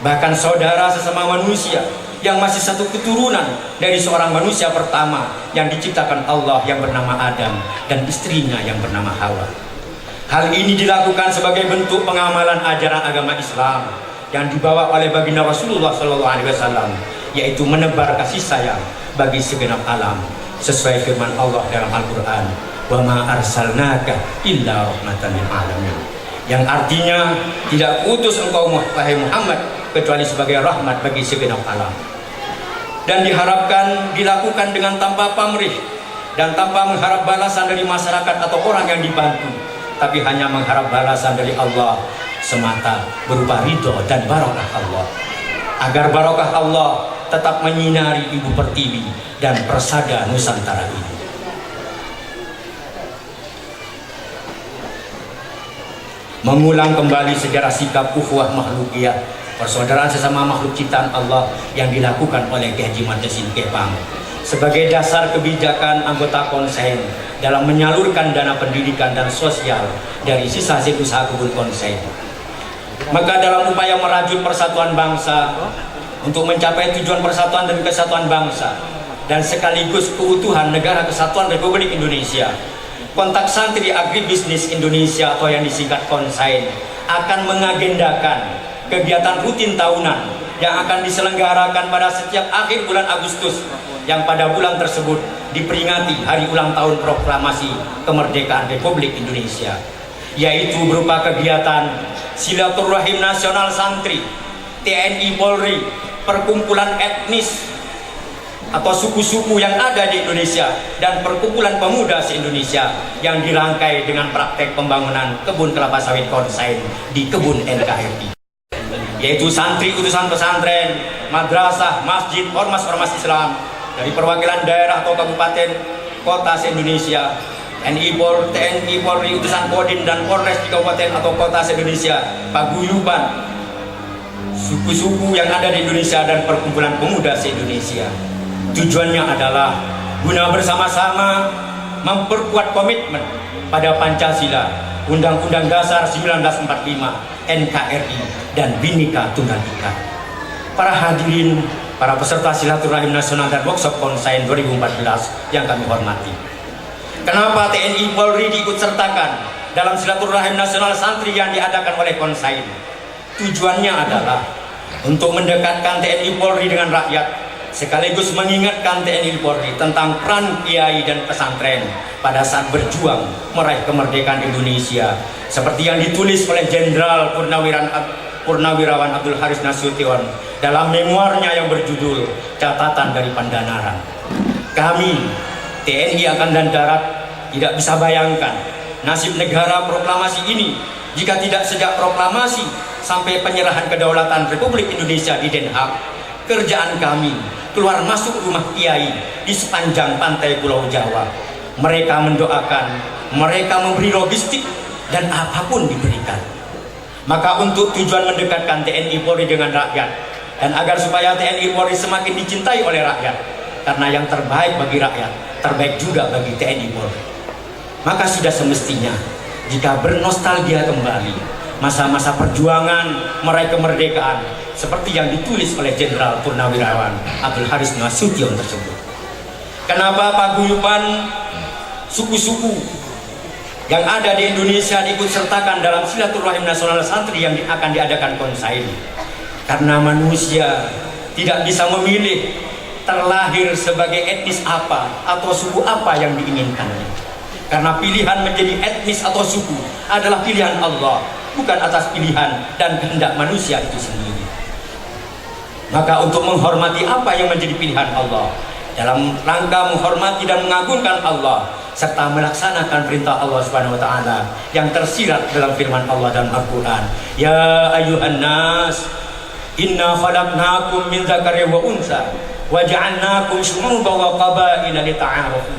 bahkan saudara sesama manusia yang masih satu keturunan dari seorang manusia pertama yang diciptakan Allah yang bernama Adam dan istrinya yang bernama Hawa. Hal ini dilakukan sebagai bentuk pengamalan ajaran agama Islam yang dibawa oleh baginda Rasulullah SAW, yaitu menebar kasih sayang bagi segenap alam sesuai firman Allah dalam Al-Quran, wa ma arsalnaka illa rahmatan lil alamin, yang artinya tidak utus engkau wahai Muhammad kecuali sebagai rahmat bagi segenap alam. Dan diharapkan dilakukan dengan tanpa pamrih dan tanpa mengharap balasan dari masyarakat atau orang yang dibantu, tapi hanya mengharap balasan dari Allah semata berupa ridho dan barokah Allah, agar barokah Allah tetap menyinari Ibu Pertiwi dan persada Nusantara ini. Mengulang kembali sejarah sikap ukhuwah makhlukiyah, persaudaraan sesama makhluk ciptaan Allah yang dilakukan oleh Kiai Haji Madyasin Kepang sebagai dasar kebijakan anggota konsen dalam menyalurkan dana pendidikan dan sosial dari sisa hasil usaha kebun konsen. Maka dalam upaya merajut persatuan bangsa untuk mencapai tujuan persatuan dan kesatuan bangsa dan sekaligus keutuhan negara kesatuan Republik Indonesia, Kontak Santri Agribisnis Indonesia atau yang disingkat Konsain akan mengagendakan kegiatan rutin tahunan yang akan diselenggarakan pada setiap akhir bulan Agustus, yang pada bulan tersebut diperingati hari ulang tahun proklamasi kemerdekaan Republik Indonesia, yaitu berupa kegiatan silaturahim nasional santri, TNI Polri, perkumpulan etnis atau suku-suku yang ada di Indonesia, dan perkumpulan pemuda se-Indonesia yang dirangkai dengan praktek pembangunan kebun kelapa sawit konsain di kebun NKRI, yaitu santri utusan pesantren, madrasah, masjid, ormas-ormas Islam dari perwakilan daerah atau kabupaten kota se-Indonesia, TNI Polri, utusan Kodim dan Polres di kabupaten atau kota se-Indonesia, paguyuban suku-suku yang ada di Indonesia dan perkumpulan pemuda se-Indonesia. Tujuannya adalah guna bersama-sama memperkuat komitmen pada Pancasila, Undang-Undang Dasar 1945, NKRI, dan Bhinneka Tunggal Ika. Para hadirin, para peserta silaturahim nasional dan workshop konsain 2014 yang kami hormati, kenapa TNI Polri diikut sertakan dalam silaturahim nasional santri yang diadakan oleh konsain? Tujuannya adalah untuk mendekatkan TNI Polri dengan rakyat, sekaligus mengingatkan TNI Polri tentang peran kiai dan pesantren pada saat berjuang meraih kemerdekaan Indonesia, seperti yang ditulis oleh Jenderal Purnawirawan Abdul Haris Nasution dalam memoarnya yang berjudul Catatan dari Pandanaran. Kami TNI Angkatan Darat tidak bisa bayangkan nasib negara proklamasi ini jika tidak sejak proklamasi sampai penyerahan kedaulatan Republik Indonesia di Den Haag, kerjaan kami keluar masuk rumah kiai di sepanjang pantai Pulau Jawa. Mereka mendoakan, mereka memberi logistik, dan apapun diberikan. Maka untuk tujuan mendekatkan TNI Polri dengan rakyat, dan agar supaya TNI Polri semakin dicintai oleh rakyat, karena yang terbaik bagi rakyat terbaik juga bagi TNI Polri, maka sudah semestinya jika bernostalgia kembali masa-masa perjuangan meraih kemerdekaan seperti yang ditulis oleh Jenderal Purnawirawan Abdul Haris Nasution tersebut. Kenapa paguyuban suku-suku yang ada di Indonesia diikut sertakan dalam silaturahim nasional santri yang akan diadakan konsain? Karena manusia tidak bisa memilih terlahir sebagai etnis apa atau suku apa yang diinginkannya. Karena pilihan menjadi etnis atau suku adalah pilihan Allah, bukan atas pilihan dan kehendak manusia itu sendiri. Maka untuk menghormati apa yang menjadi pilihan Allah, dalam rangka menghormati dan mengagungkan Allah serta melaksanakan perintah Allah Subhanahu wa taala yang tersirat dalam firman Allah dalam Al-Qur'an, ya ayyuhan nas inna khalaqnakum min dzakarin wa unsa wa ja'alnakum syu'uban wa qabaila lita'arafu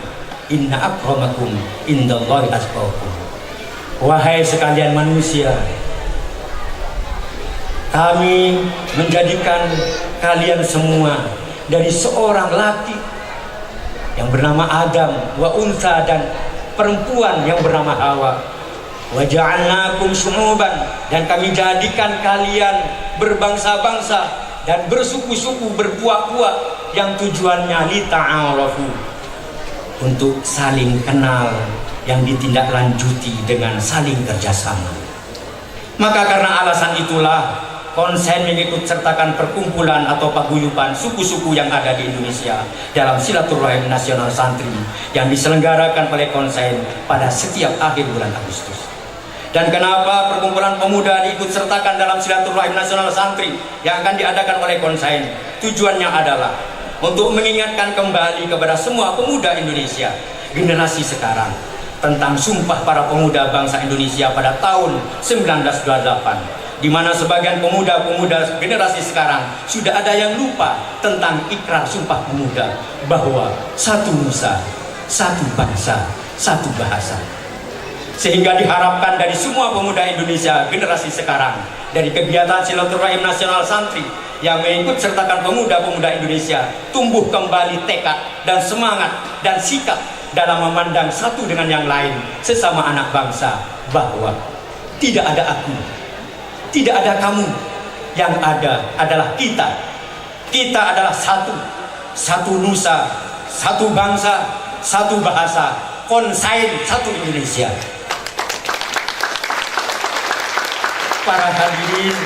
inna akramakum indallahi atqakum. Wahai sekalian manusia, kami menjadikan kalian semua dari seorang laki yang bernama Adam wa unsa dan perempuan yang bernama Hawa. Wa ja'alnakum syu'uban, dan kami jadikan kalian berbangsa-bangsa dan bersuku-suku, berpuak-puak, yang tujuannya lita'arafu, untuk saling kenal, yang ditindaklanjuti dengan saling kerjasama. Maka karena alasan itulah Konsen mengikut sertakan perkumpulan atau paguyuban suku-suku yang ada di Indonesia dalam silaturahim nasional santri yang diselenggarakan oleh Konsen pada setiap akhir bulan Agustus. Dan kenapa perkumpulan pemuda diikut sertakan dalam silaturahim nasional santri yang akan diadakan oleh Konsen? Tujuannya adalah untuk mengingatkan kembali kepada semua pemuda Indonesia generasi sekarang tentang sumpah para pemuda bangsa Indonesia pada tahun 1928, di mana sebagian pemuda-pemuda generasi sekarang sudah ada yang lupa tentang ikrar sumpah pemuda bahwa satu nusa, satu bangsa, satu bahasa. Sehingga diharapkan dari semua pemuda Indonesia generasi sekarang, dari kegiatan silaturahim nasional santri yang mengikut sertakan pemuda-pemuda Indonesia, tumbuh kembali tekad dan semangat dan sikap dalam memandang satu dengan yang lain sesama anak bangsa, bahwa tidak ada aku, tidak ada kamu, yang ada adalah kita. Kita adalah satu, satu nusa, satu bangsa, satu bahasa, Konsen satu Indonesia. Para hadirin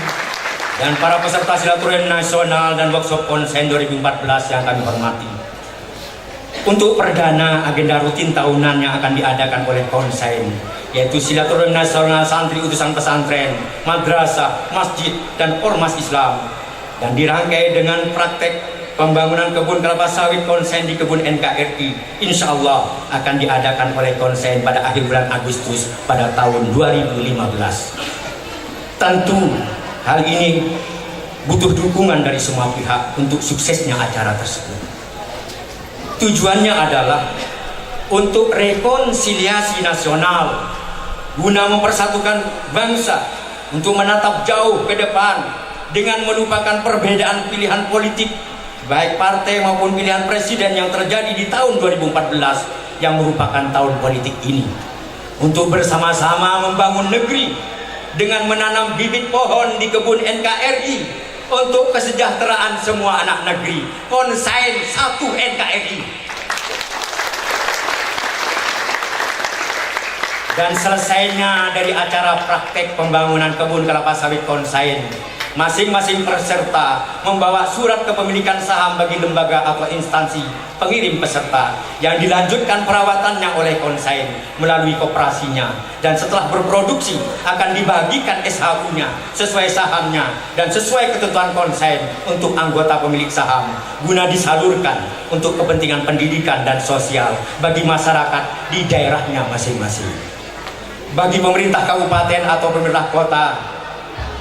dan para peserta silaturahim nasional dan workshop Konsen 2014 yang kami hormati, untuk perdana agenda rutin tahunan yang akan diadakan oleh Konsen, yaitu silaturahim nasional santri utusan pesantren, madrasah, masjid, dan ormas Islam, dan dirangkai dengan praktek pembangunan kebun kelapa sawit Konsen di kebun NKRI, insya Allah akan diadakan oleh Konsen pada akhir bulan Agustus pada tahun 2015. Tentu hal ini butuh dukungan dari semua pihak untuk suksesnya acara tersebut. Tujuannya adalah untuk rekonsiliasi nasional, guna mempersatukan bangsa untuk menatap jauh ke depan dengan melupakan perbedaan pilihan politik baik partai maupun pilihan presiden yang terjadi di tahun 2014 yang merupakan tahun politik ini, untuk bersama-sama membangun negeri dengan menanam bibit pohon di kebun NKRI untuk kesejahteraan semua anak negeri. Konsen satu NKRI. Dan selesainya dari acara praktek pembangunan kebun kelapa sawit Konsen, masing-masing peserta membawa surat kepemilikan saham bagi lembaga atau instansi pengirim peserta yang dilanjutkan perawatannya oleh Konsen melalui koperasinya, dan setelah berproduksi akan dibagikan SHU-nya sesuai sahamnya dan sesuai ketentuan Konsen untuk anggota pemilik saham, guna disalurkan untuk kepentingan pendidikan dan sosial bagi masyarakat di daerahnya masing-masing. Bagi pemerintah kabupaten atau pemerintah kota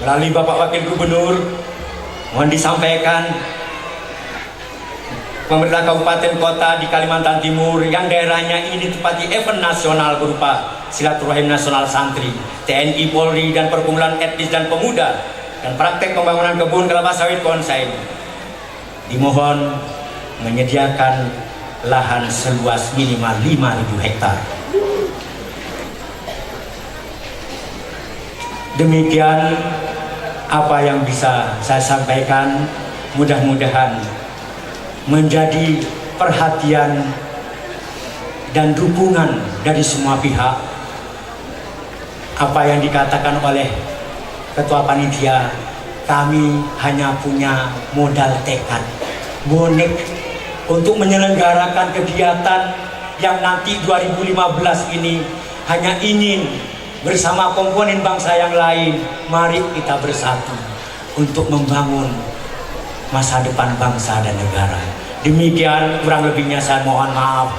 melalui Bapak Wakil Gubernur, mohon disampaikan, pemerintah kabupaten kota di Kalimantan Timur yang daerahnya ini ditempati event nasional berupa silaturahim nasional santri, TNI, Polri, dan perkumpulan etnis dan pemuda, dan praktek pembangunan kebun kelapa sawit Konsen, dimohon menyediakan lahan seluas minimal 5.000 hektar. Demikian apa yang bisa saya sampaikan, mudah-mudahan menjadi perhatian dan dukungan dari semua pihak. Apa yang dikatakan oleh Ketua Panitia, kami hanya punya modal tekad, bonek, untuk menyelenggarakan kegiatan yang nanti 2015 ini hanya ingin bersama komponen bangsa yang lain, mari kita bersatu untuk membangun masa depan bangsa dan negara. Demikian kurang lebihnya saya mohon maaf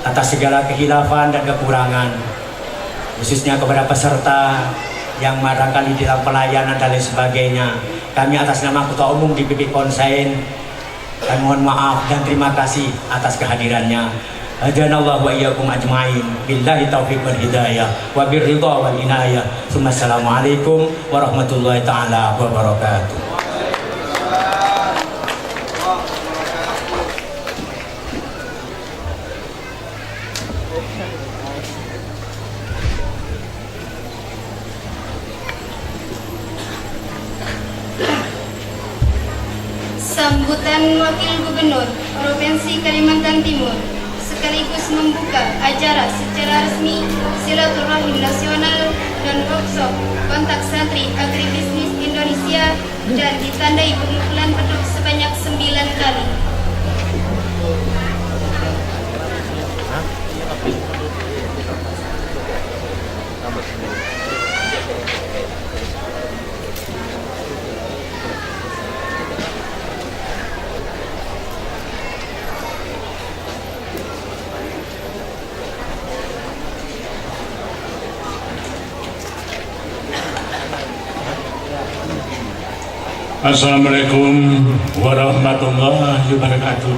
atas segala kehilafan dan kekurangan, khususnya kepada peserta yang barangkali dalam pelayanan dan lain sebagainya. Kami atas nama Ketua Umum DPP Konsen, kami mohon maaf dan terima kasih atas kehadirannya. Hadanallahu wa iyyakum ajmain. Billahi taufiq wal hidayah wa birridha wal inayah. Assalamualaikum warahmatullahi taala wabarakatuh. Sambutan Wakil Gubernur Provinsi Kalimantan Timur sekaligus membuka acara secara resmi silaturahim nasional dan workshop kontak santri agribisnis Indonesia dan ditandai pengumpulan penduduk sebanyak 9 kali. Assalamualaikum warahmatullahi wabarakatuh.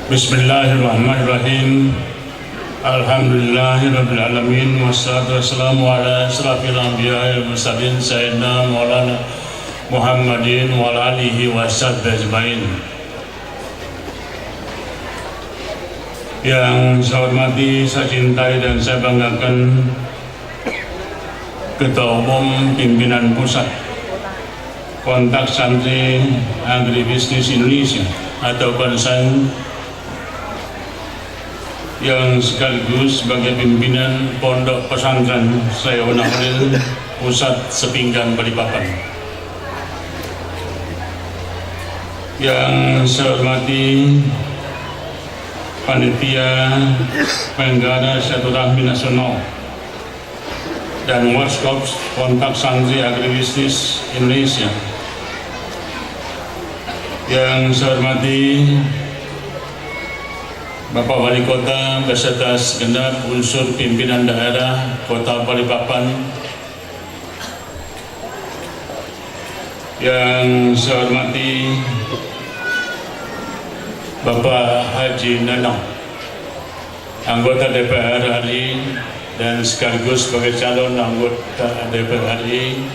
Bismillahirrahmanirrahim. Alhamdulillahirabbil alamin wassalatu wassalamu ala asrafil anbiya'i wal mursalin sayyidina Maulana Muhammadin wa ala alihi washabbihi ajmain. Yang saya hormati, saya cintai dan saya banggakan Ketua Umum Pimpinan Pusat Kontak Santri Agribisnis Indonesia atau Konsan, yang sekaligus sebagai pimpinan Pondok Pesantren Sayyidina Khalil Pusat Sepinggan Balikpapan. Yang saya hormati Panitia Penyelenggara Silaturahmi Nasional dan workshop kontak santri agribisnis Indonesia. Yang saya hormati Bapak Wali Kota beserta segenap unsur pimpinan daerah Kota Balikpapan. Yang saya hormati Bapak Haji Nanang, anggota DPR RI dan sekaligus sebagai calon anggota DPR RI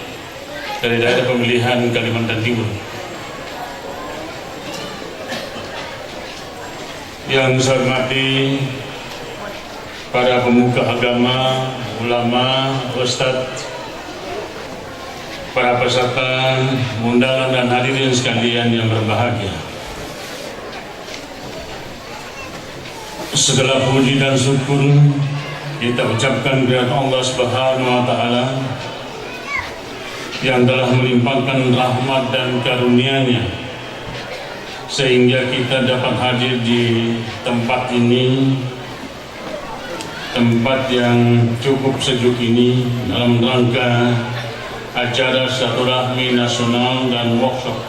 dari daerah pemilihan Kalimantan Timur. Yang saya hormati para pemuka agama, ulama, ustadz, para peserta undangan dan hadirin sekalian yang berbahagia. Segala puji dan syukur kita ucapkan kepada Allah Subhanahu wa Ta'ala yang telah melimpahkan rahmat dan karunia-Nya sehingga kita dapat hadir di tempat ini, tempat yang cukup sejuk ini, dalam rangka acara silaturahmi nasional dan workshop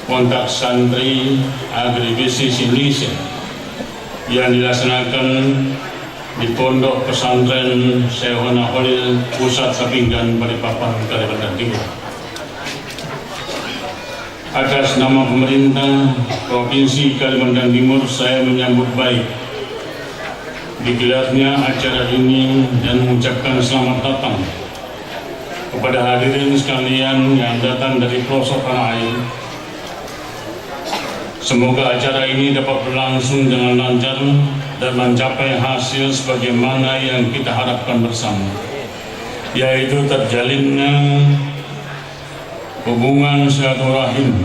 kontak santri agribisnis Indonesia yang dilaksanakan di Pondok Pesantren Sayyidina Khalil Pusat Sepinggan Balikpapan, Kalimantan Timur. Atas nama pemerintah Provinsi Kalimantan Timur, saya menyambut baik digelarnya acara ini dan mengucapkan selamat datang kepada hadirin sekalian yang datang dari pelosok tanah air. Semoga acara ini dapat berlangsung dengan lancar dan mencapai hasil sebagaimana yang kita harapkan bersama, yaitu terjalinnya hubungan silaturahim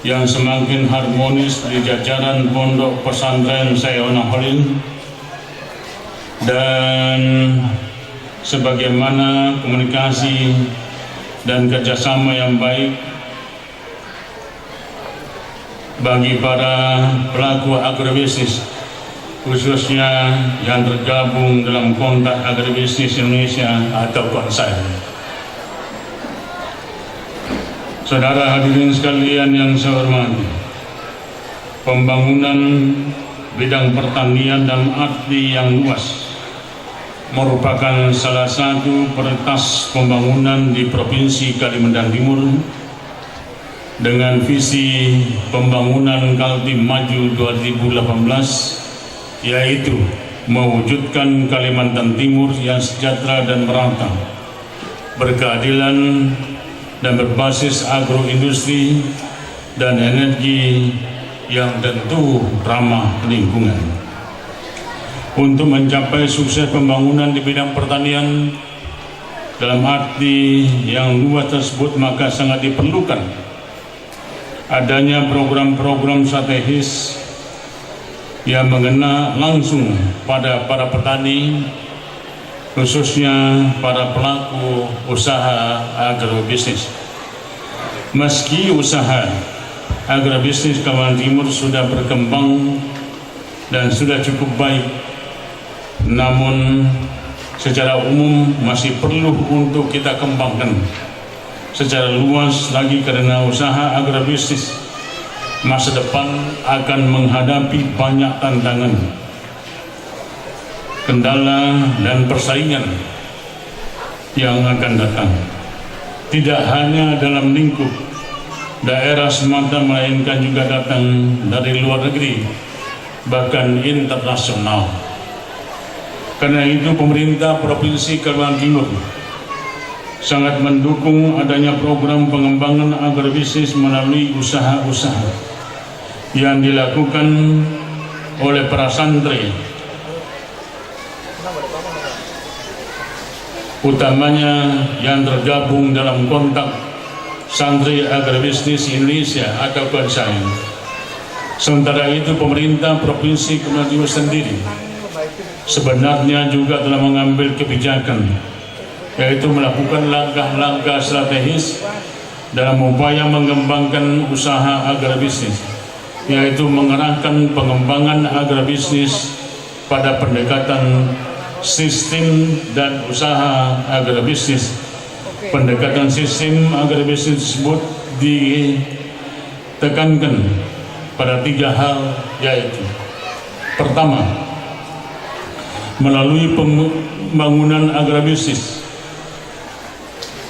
yang semakin harmonis di jajaran Pondok Pesantren Sayyidina Khalil, dan sebagaimana komunikasi dan kerjasama yang baik bagi para pelaku agribisnis, khususnya yang tergabung dalam kontak agribisnis Indonesia atau konsen. Saudara hadirin sekalian yang saya hormati, pembangunan bidang pertanian dalam arti yang luas merupakan salah satu prioritas pembangunan di Provinsi Kalimantan Timur, dengan visi pembangunan Kaltim Maju 2018, yaitu mewujudkan Kalimantan Timur yang sejahtera dan merata, berkeadilan dan berbasis agroindustri dan energi yang tentu ramah lingkungan. Untuk mencapai sukses pembangunan di bidang pertanian dalam arti yang luas tersebut, maka sangat diperlukan adanya program-program strategis yang mengena langsung pada para petani, khususnya para pelaku usaha agrobisnis. Meski usaha agrobisnis Kalimantan Timur sudah berkembang dan sudah cukup baik, namun secara umum masih perlu untuk kita kembangkan secara luas lagi, karena usaha agrobisnis masa depan akan menghadapi banyak tantangan, kendala dan persaingan yang akan datang, tidak hanya dalam lingkup daerah semata, melainkan juga datang dari luar negeri, bahkan internasional. Karena itu pemerintah Provinsi Kalimantan Timur sangat mendukung adanya program pengembangan agrobisnis melalui usaha-usaha yang dilakukan oleh para santri, utamanya yang tergabung dalam kontak Santri Agrobisnis Indonesia atau KONSAI. Sementara itu pemerintah Provinsi Kalimantan Timur sendiri sebenarnya juga telah mengambil kebijakan, yaitu melakukan langkah-langkah strategis dalam upaya mengembangkan usaha agrobisnis, yaitu mengarahkan pengembangan agrobisnis pada pendekatan sistem dan usaha agrobisnis. Pendekatan sistem agrobisnis tersebut ditekankan pada 3 hal, yaitu pertama, melalui pembangunan agrobisnis,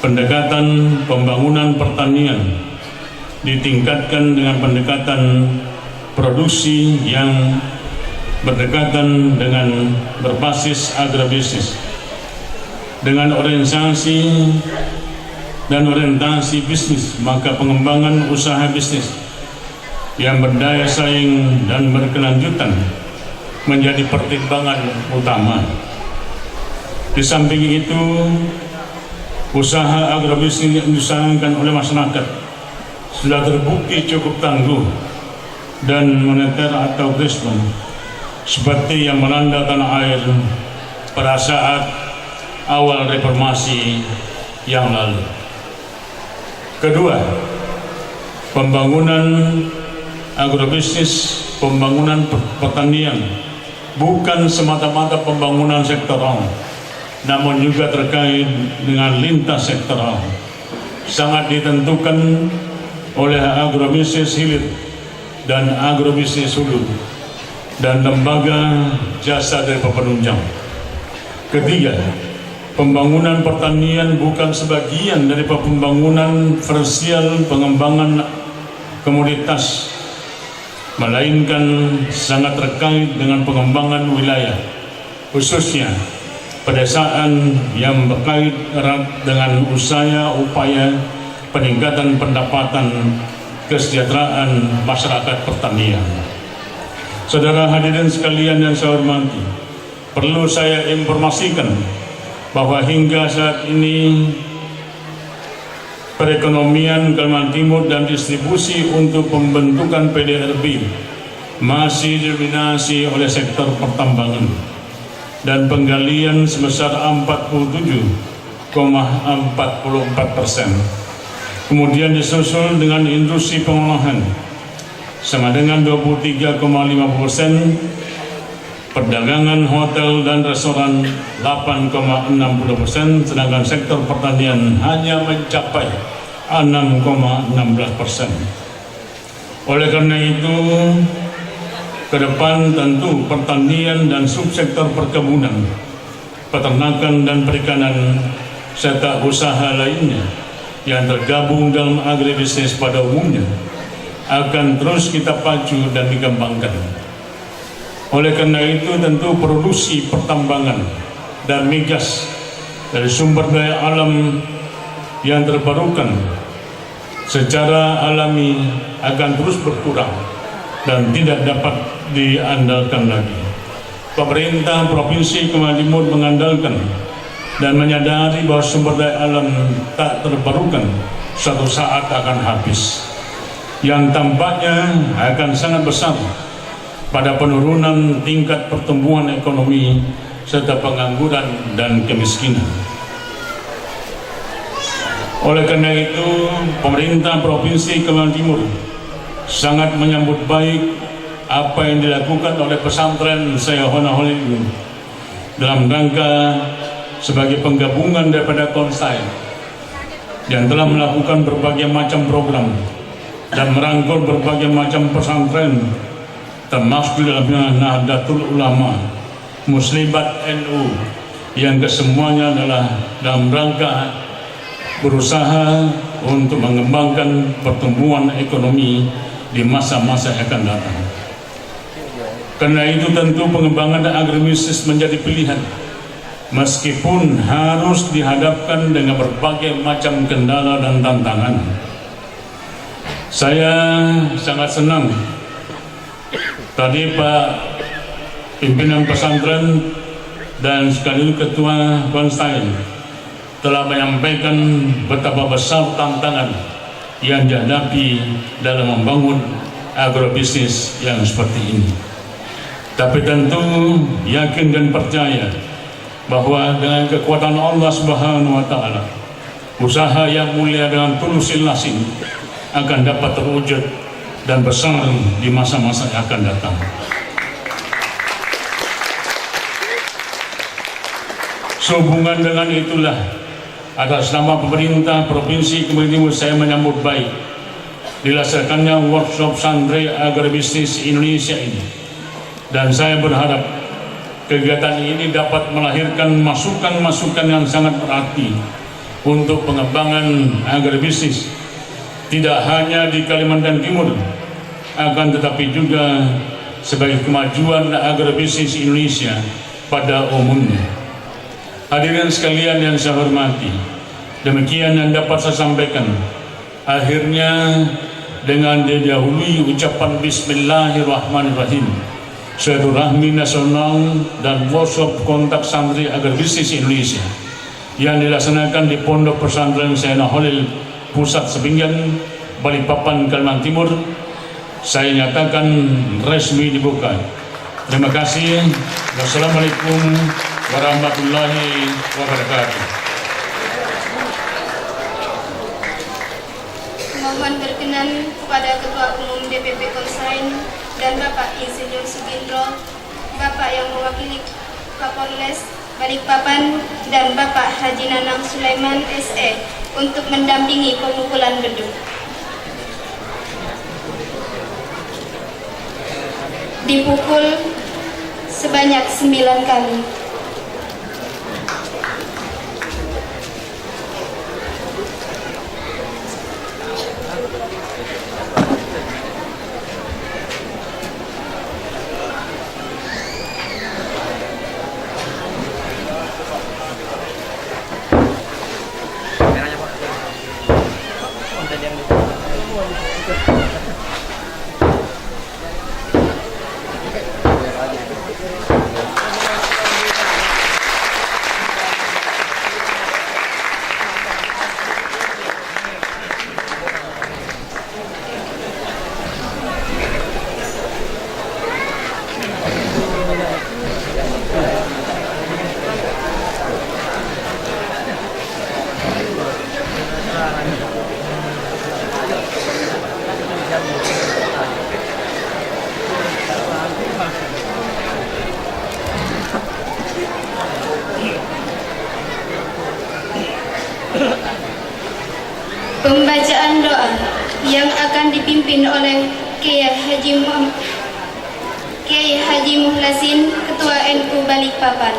pendekatan pembangunan pertanian ditingkatkan dengan pendekatan produksi yang berdekatan dengan berbasis agrobisnis, dengan orientasi bisnis, maka pengembangan usaha bisnis yang berdaya saing dan berkelanjutan menjadi pertimbangan utama. Di samping itu, usaha agrobisnis yang diusahakan oleh masyarakat sudah terbukti cukup tangguh dan moneter atau Kristen, seperti yang melanda tanah air pada saat awal reformasi yang lalu. Kedua, pembangunan agrobisnis, pembangunan pertanian bukan semata-mata pembangunan sektoral, namun juga terkait dengan lintas sektoral, sangat ditentukan oleh agrobisnis hilir dan agrobisnis hulu dan lembaga jasa dari penunjang. Ketiga, pembangunan pertanian bukan sebagian dari pembangunan vertikal pengembangan komoditas, melainkan sangat terkait dengan pengembangan wilayah, khususnya pedesaan yang berkait erat dengan upaya peningkatan pendapatan kesejahteraan masyarakat pertanian. Saudara hadirin sekalian yang saya hormati, perlu saya informasikan bahwa hingga saat ini perekonomian Kalimantan Timur dan distribusi untuk pembentukan PDRB masih didominasi oleh sektor pertambangan dan penggalian sebesar 47,44%. Kemudian disusul dengan industri pengolahan sama dengan 23,50%, perdagangan hotel dan restoran 8,60%, sedangkan sektor pertanian hanya mencapai 6,16%. Oleh karena itu, ke depan tentu pertanian dan subsektor perkebunan, peternakan dan perikanan serta usaha lainnya yang tergabung dalam agribisnis pada umumnya akan terus kita pacu dan dikembangkan. Oleh karena itu tentu produksi pertambangan dan migas dari sumber daya alam yang terbarukan secara alami akan terus berkurang dan tidak dapat diandalkan lagi. Pemerintah Provinsi Kepulauan Timur mengandalkan dan menyadari bahwa sumber daya alam tak terbarukan suatu saat akan habis, yang tampaknya akan sangat besar pada penurunan tingkat pertumbuhan ekonomi serta pengangguran dan kemiskinan. Oleh karena itu, pemerintah Provinsi Kepulauan Timur sangat menyambut baik apa yang dilakukan oleh pesantren Syekhona Khalil dalam rangka sebagai penggabungan daripada Konstai yang telah melakukan berbagai macam program dan merangkul berbagai macam pesantren, termasuk di dalamnya Nahdlatul Ulama, Muslimat NU, yang kesemuanya adalah dalam rangka berusaha untuk mengembangkan pertumbuhan ekonomi di masa-masa yang akan datang. Karena itu tentu pengembangan agribisnis menjadi pilihan, meskipun harus dihadapkan dengan berbagai macam kendala dan tantangan. Saya sangat senang tadi Pak pimpinan pesantren dan sekaligus Ketua Konstain telah menyampaikan betapa besar tantangan yang dihadapi dalam membangun agrobisnis yang seperti ini. Tapi tentu yakin dan percaya bahwa dengan kekuatan Allah Subhanahu wa Ta'ala, usaha yang mulia dengan tulus ikhlas ini akan dapat terwujud dan besar di masa-masa yang akan datang. Sehubungan dengan itulah, atas nama pemerintah Provinsi Kepulauan Timur, saya menyambut baik dilaksanakannya workshop santri agribisnis Indonesia ini. Dan saya berharap kegiatan ini dapat melahirkan masukan-masukan yang sangat berarti untuk pengembangan agribisnis tidak hanya di Kalimantan Timur, akan tetapi juga sebagai kemajuan agribisnis Indonesia pada umumnya. Hadirin sekalian yang saya hormati, demikian yang dapat saya sampaikan. Akhirnya dengan didahului ucapan Bismillahirrahmanirrahim, Silaturahmi Nasional dan Workshop Kontak Santri Agribisnis Indonesia yang dilaksanakan di Pondok Pesantren Syekhona Khalil Pusat Sebinggan, Balikpapan, Kalimantan Timur, saya nyatakan resmi dibuka. Terima kasih. Wassalamualaikum warahmatullahi wabarakatuh. Mohon berkenan kepada Ketua Umum DPP Konsain dan Bapak Insinyur Sugindro, Bapak yang mewakili Kapolres Balikpapan, dan Bapak Haji Nanang Sulaiman SE untuk mendampingi pemukulan beduk. Dipukul sebanyak 9 kali. Pembacaan doa yang akan dipimpin oleh Kiai Haji Muhlasin, Ketua NU Balikpapan.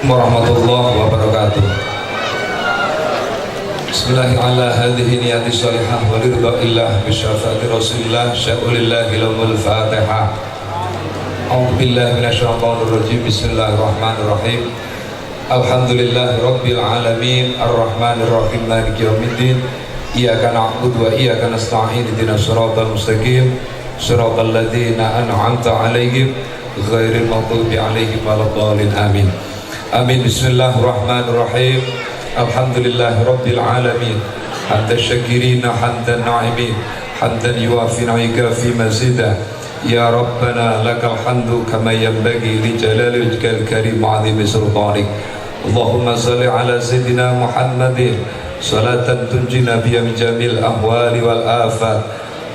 warahmatullahi wabarakatuh. Bismillahirrahmanirrahim. Niyati sholihah wa ridha'illah bi syafaati Rasulillah sya'ulillahi lahul Fatihah. A'udzu billahi minasyaitonir rajim. Bismillahirrahmanirrahim. Alhamdulillahi rabbil alamin arrahmanir rahim maliki yaumiddin. Iyyaka na'budu wa iyyaka nasta'in ihdinas siratal mustaqim siratal ladzina an'amta 'alaihim ghairil maghdubi 'alaihim waladdallin amin. Amin. Bismillahirrahmanirrahim. Alhamdulillahi rabbil alamin hamdan syakirina hamdan na'imin hamdan yuwafi ni'ika mazida. Ya Rabbana lakal hamdu kama yanbaghi li jalali wajhikal karim wa 'azimi sultanik. Allahumma salli ala sayyidina Muhammadin salatan tunjina biha min jamil ahwali wal afat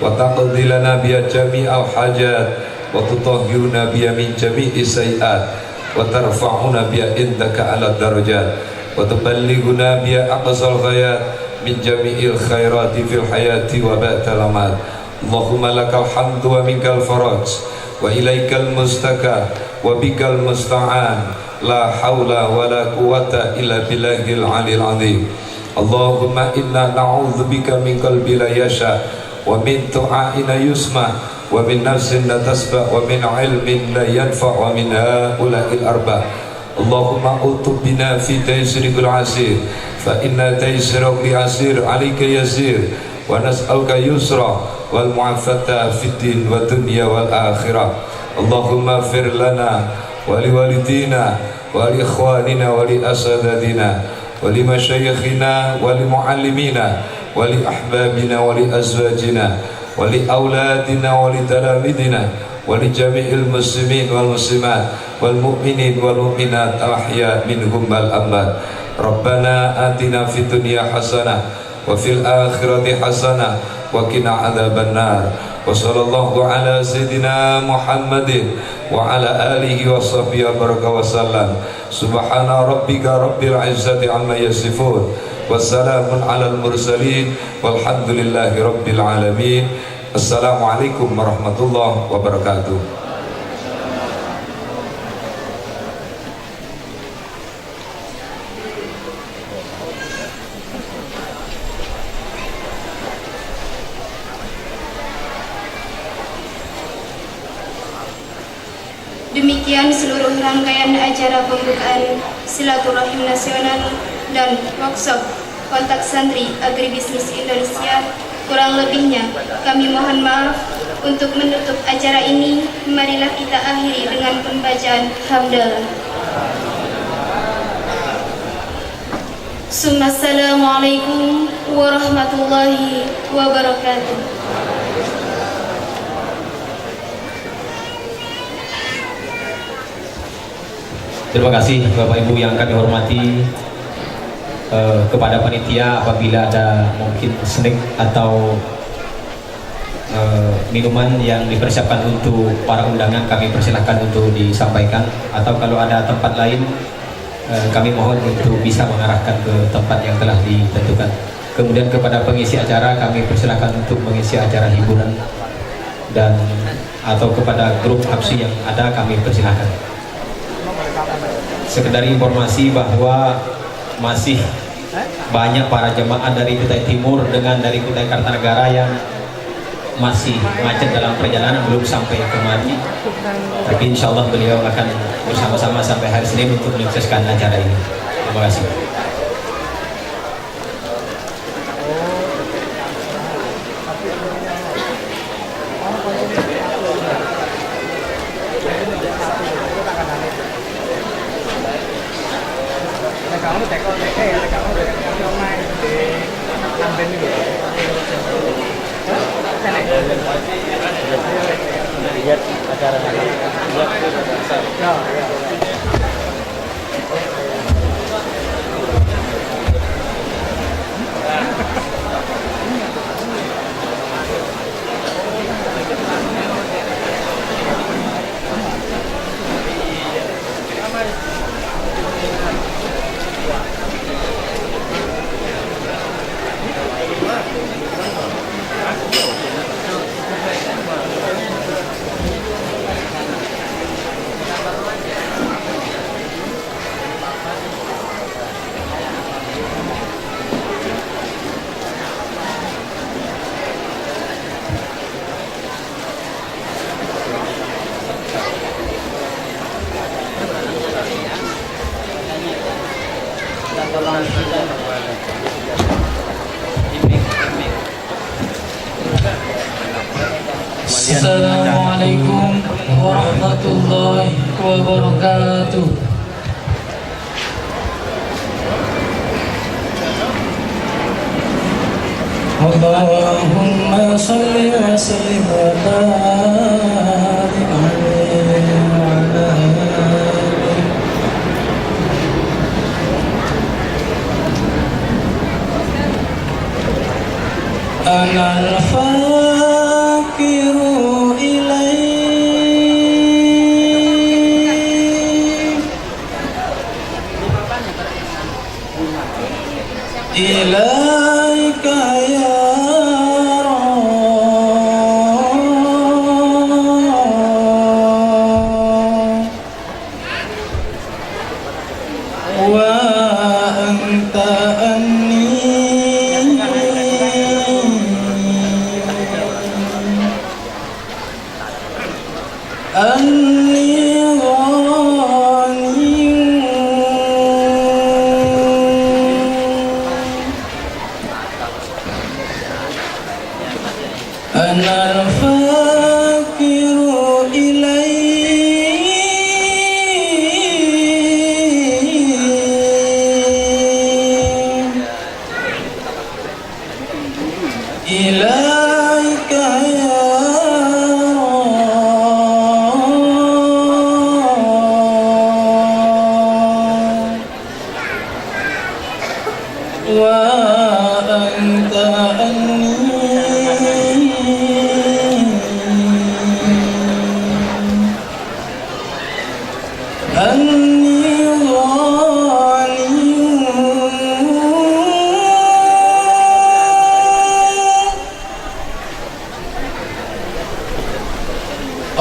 wa taqdi lana biha jami'al hajat wa tutahhiruna biha min jami'i sayiat wa tarfa'una biha indaka ala darajat wa tuballighuna biha aqsal ghayat min jami'il khairati fil hayati wa ba'dal amat. Allahumma lakal hamdu wa minkal faraj wa ilaikal mustaka wa bikal musta'an la hawla wa la quwata illa billahil alil azim. Allahumma inna na'udzubika min qalbi la yasha wa min tu'aina yusma wa min nafsin la tasba wa min ilmin la yanfa wa min haula'il arba. Allahumma utub bina fi taysiril asir fa inna taysirul asir alayka yasir wa nas'aluka yusra wal mu'afata fid din wa dunya wal akhirah. Allahumma fir lana wa li walidina wa li ikhwanina wa li asadatina wa li masyayikhina wa li muallimina wa li ahbabina wa li azwajina wa li auladina wa li talamidina wa li jami'il muslimin wal muslimat wal mu'minin wal mu'minat al ahya minhum wal amwat. Rabbana atina fid dunya hasanah wa fil akhirati hasanah wa qina adzabannar. Wa sallallahu ala sayyidina Muhammadin wa ala alihi wa sahbihi wa sallam. Subhana rabbika rabbil izzati amma yasifun wa salamun alal mursalin walhamdulillahi rabbil alamin. Assalamualaikum warahmatullahi wabarakatuh. Demikian seluruh rangkaian acara pembukaan silaturahim nasional dan workshop kontak santri agribisnis Indonesia. Kurang lebihnya kami mohon maaf. Untuk menutup acara ini, marilah kita akhiri dengan pembacaan hamdalah. Assalamualaikum warahmatullahi wabarakatuh. Terima kasih Bapak Ibu yang kami hormati. Kepada panitia, apabila ada mungkin snack atau minuman yang dipersiapkan untuk para undangan, kami persilahkan untuk disampaikan, atau kalau ada tempat lain kami mohon untuk bisa mengarahkan ke tempat yang telah ditentukan. Kemudian kepada pengisi acara kami persilahkan untuk mengisi acara hiburan, dan atau kepada grup APSI yang ada kami persilahkan. Sekedar informasi bahwa masih banyak para jemaah dari Kutai Timur dengan dari Kutai Kartanegara yang masih macet dalam perjalanan, belum sampai kemari. Tapi insya Allah beliau akan bersama-sama sampai hari Senin untuk menyukseskan acara ini. Terima kasih. Lihat acara Assalamualaikum warahmatullahi wabarakatuh. Allahumma salli wa sallim wa barik alaihi wa ala alihi. Ana al-fakiru ilaik ilaika ya Rabb wa anta anni ana al-fakiru ilaika ya Rabb wa anta Allah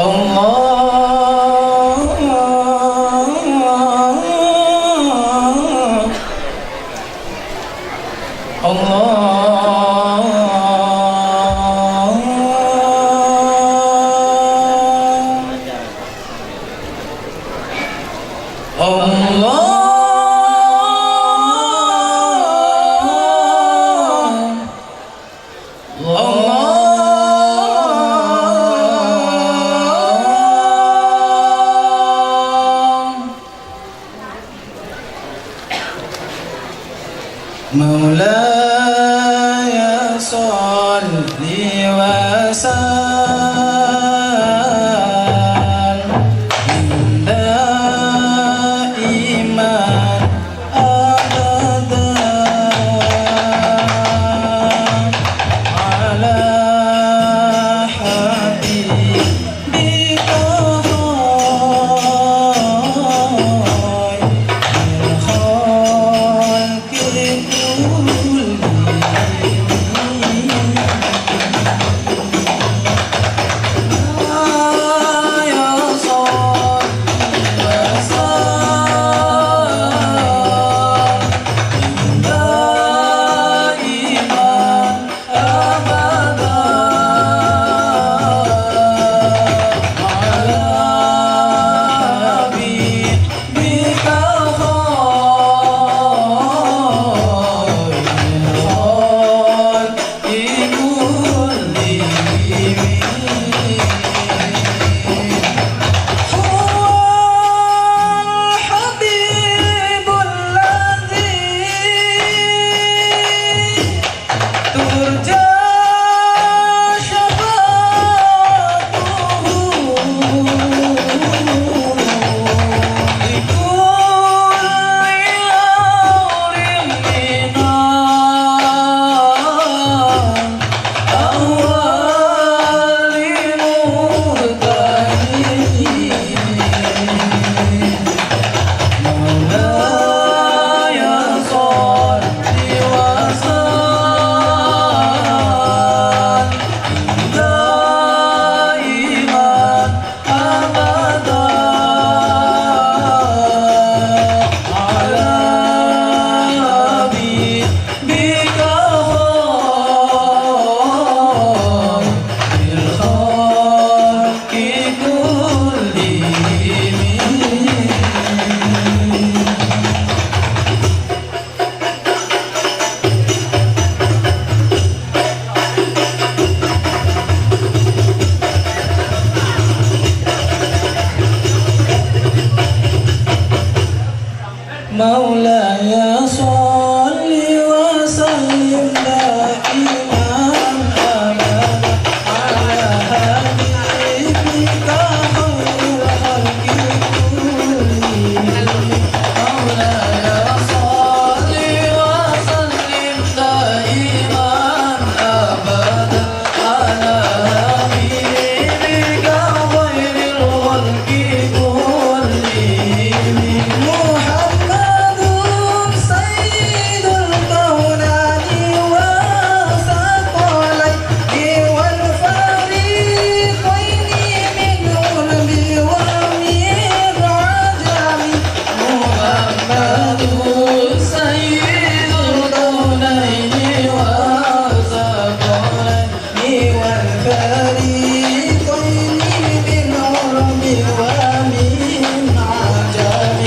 فريقين من عرب ومن عجم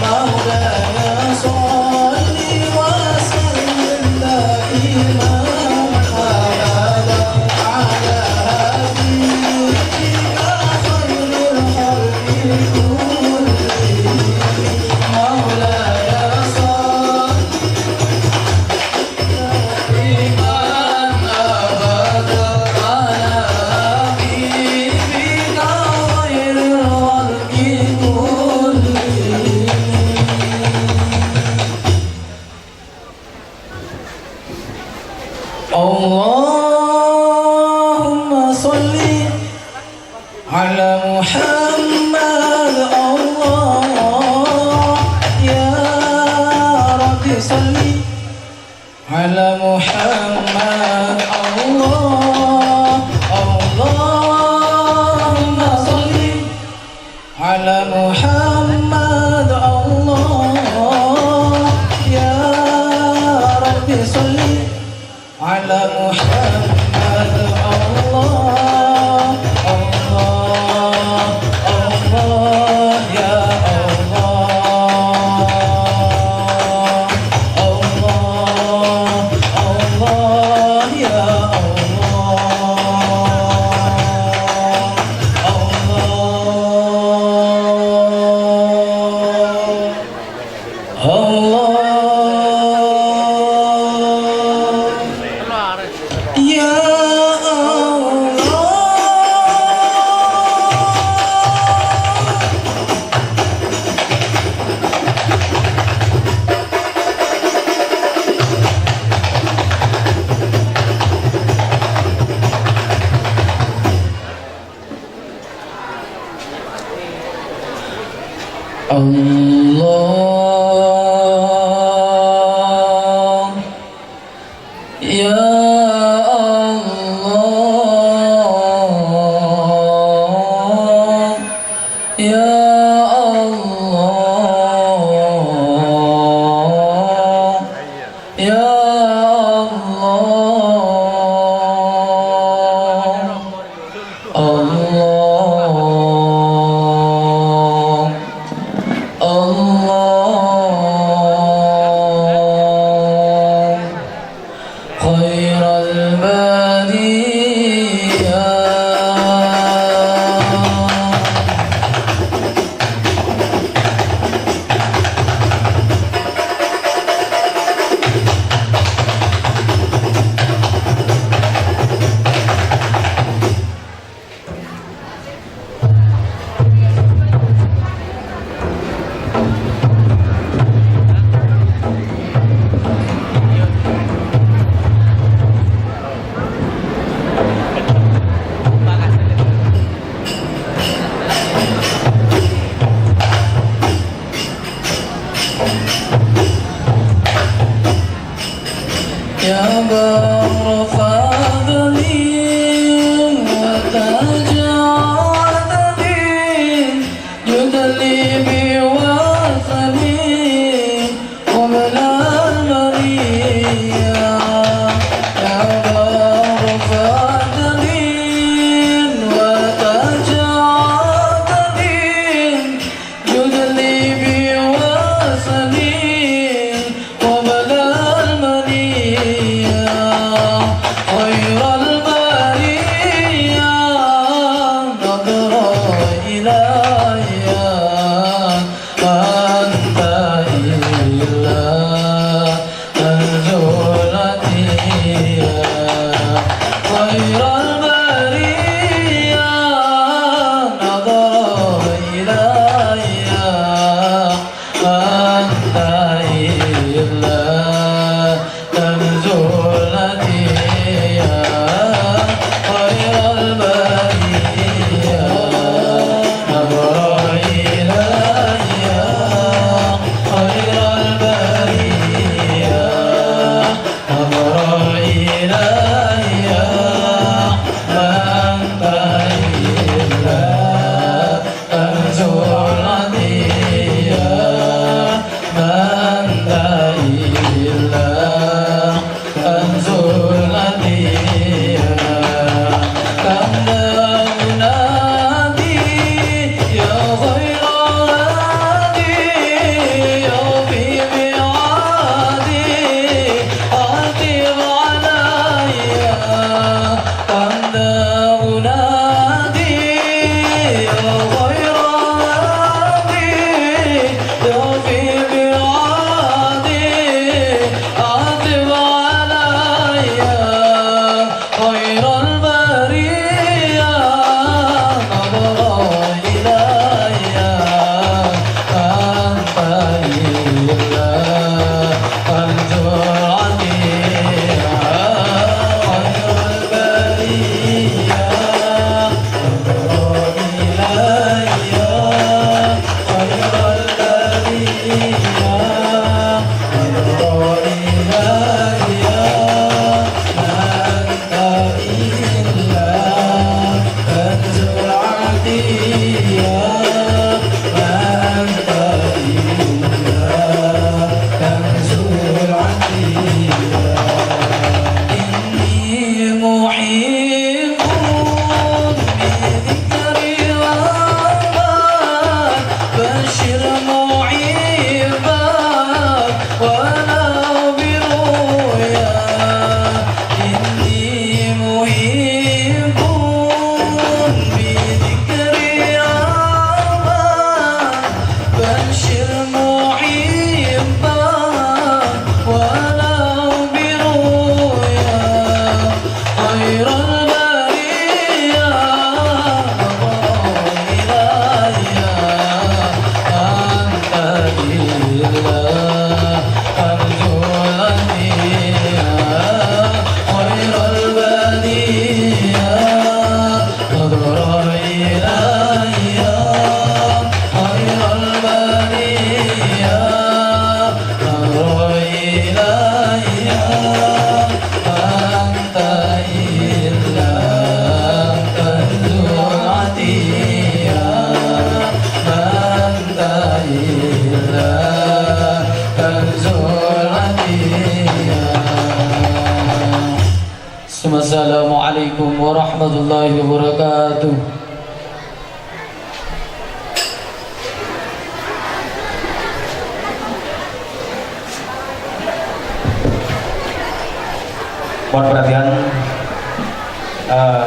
مولاي صل وسلم دائما أبدا على حبيبك خير الخلق كلهم مولاي صل دائما أبدا على حبيبك خير الخلق كلهم اللهم صل على محمد الله يا رب صل على محمد الله اللهم صل على محمد الله يا رب صل على محمد الله الله الله يا الله الله الله يا الله Ya Allah Ya Allah Ya Allah Ya Allah Allah ينادي يا غير هادي يا في ميعادي عاتب علي خير البرية نظر إلي أنت إلا الجرعتي Assalamualaikum warahmatullahi wabarakatuh. Mohon perhatian,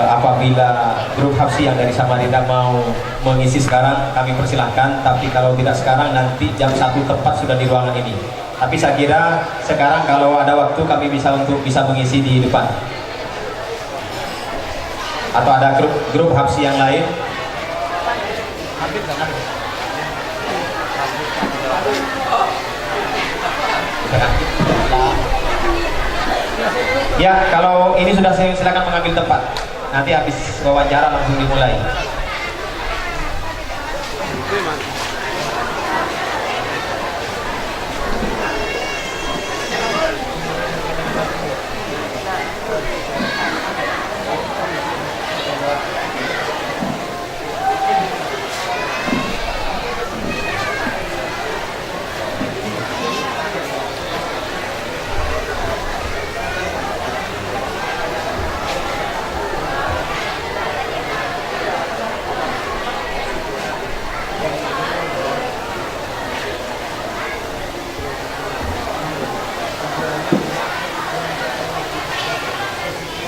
apabila grup Hafsi yang dari Samarinda mau mengisi sekarang, kami persilahkan. Tapi kalau tidak sekarang, nanti jam 1 tepat sudah di ruangan ini. Tapi saya kira sekarang kalau ada waktu kami bisa mengisi di depan. Atau ada grup Hafsi yang lain? Ya, kalau ini sudah silakan mengambil tempat. Nanti habis wawancara langsung dimulai.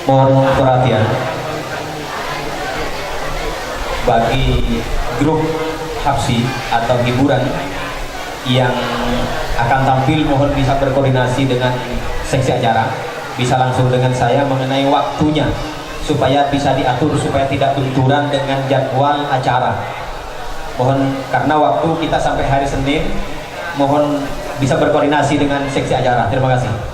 Mohon perhatian bagi grup Hafsi atau hiburan yang akan tampil, mohon bisa berkoordinasi dengan seksi acara, bisa langsung dengan saya mengenai waktunya supaya bisa diatur supaya tidak benturan dengan jadwal acara. Mohon, karena waktu kita sampai hari Senin, mohon bisa berkoordinasi dengan seksi acara. Terima kasih.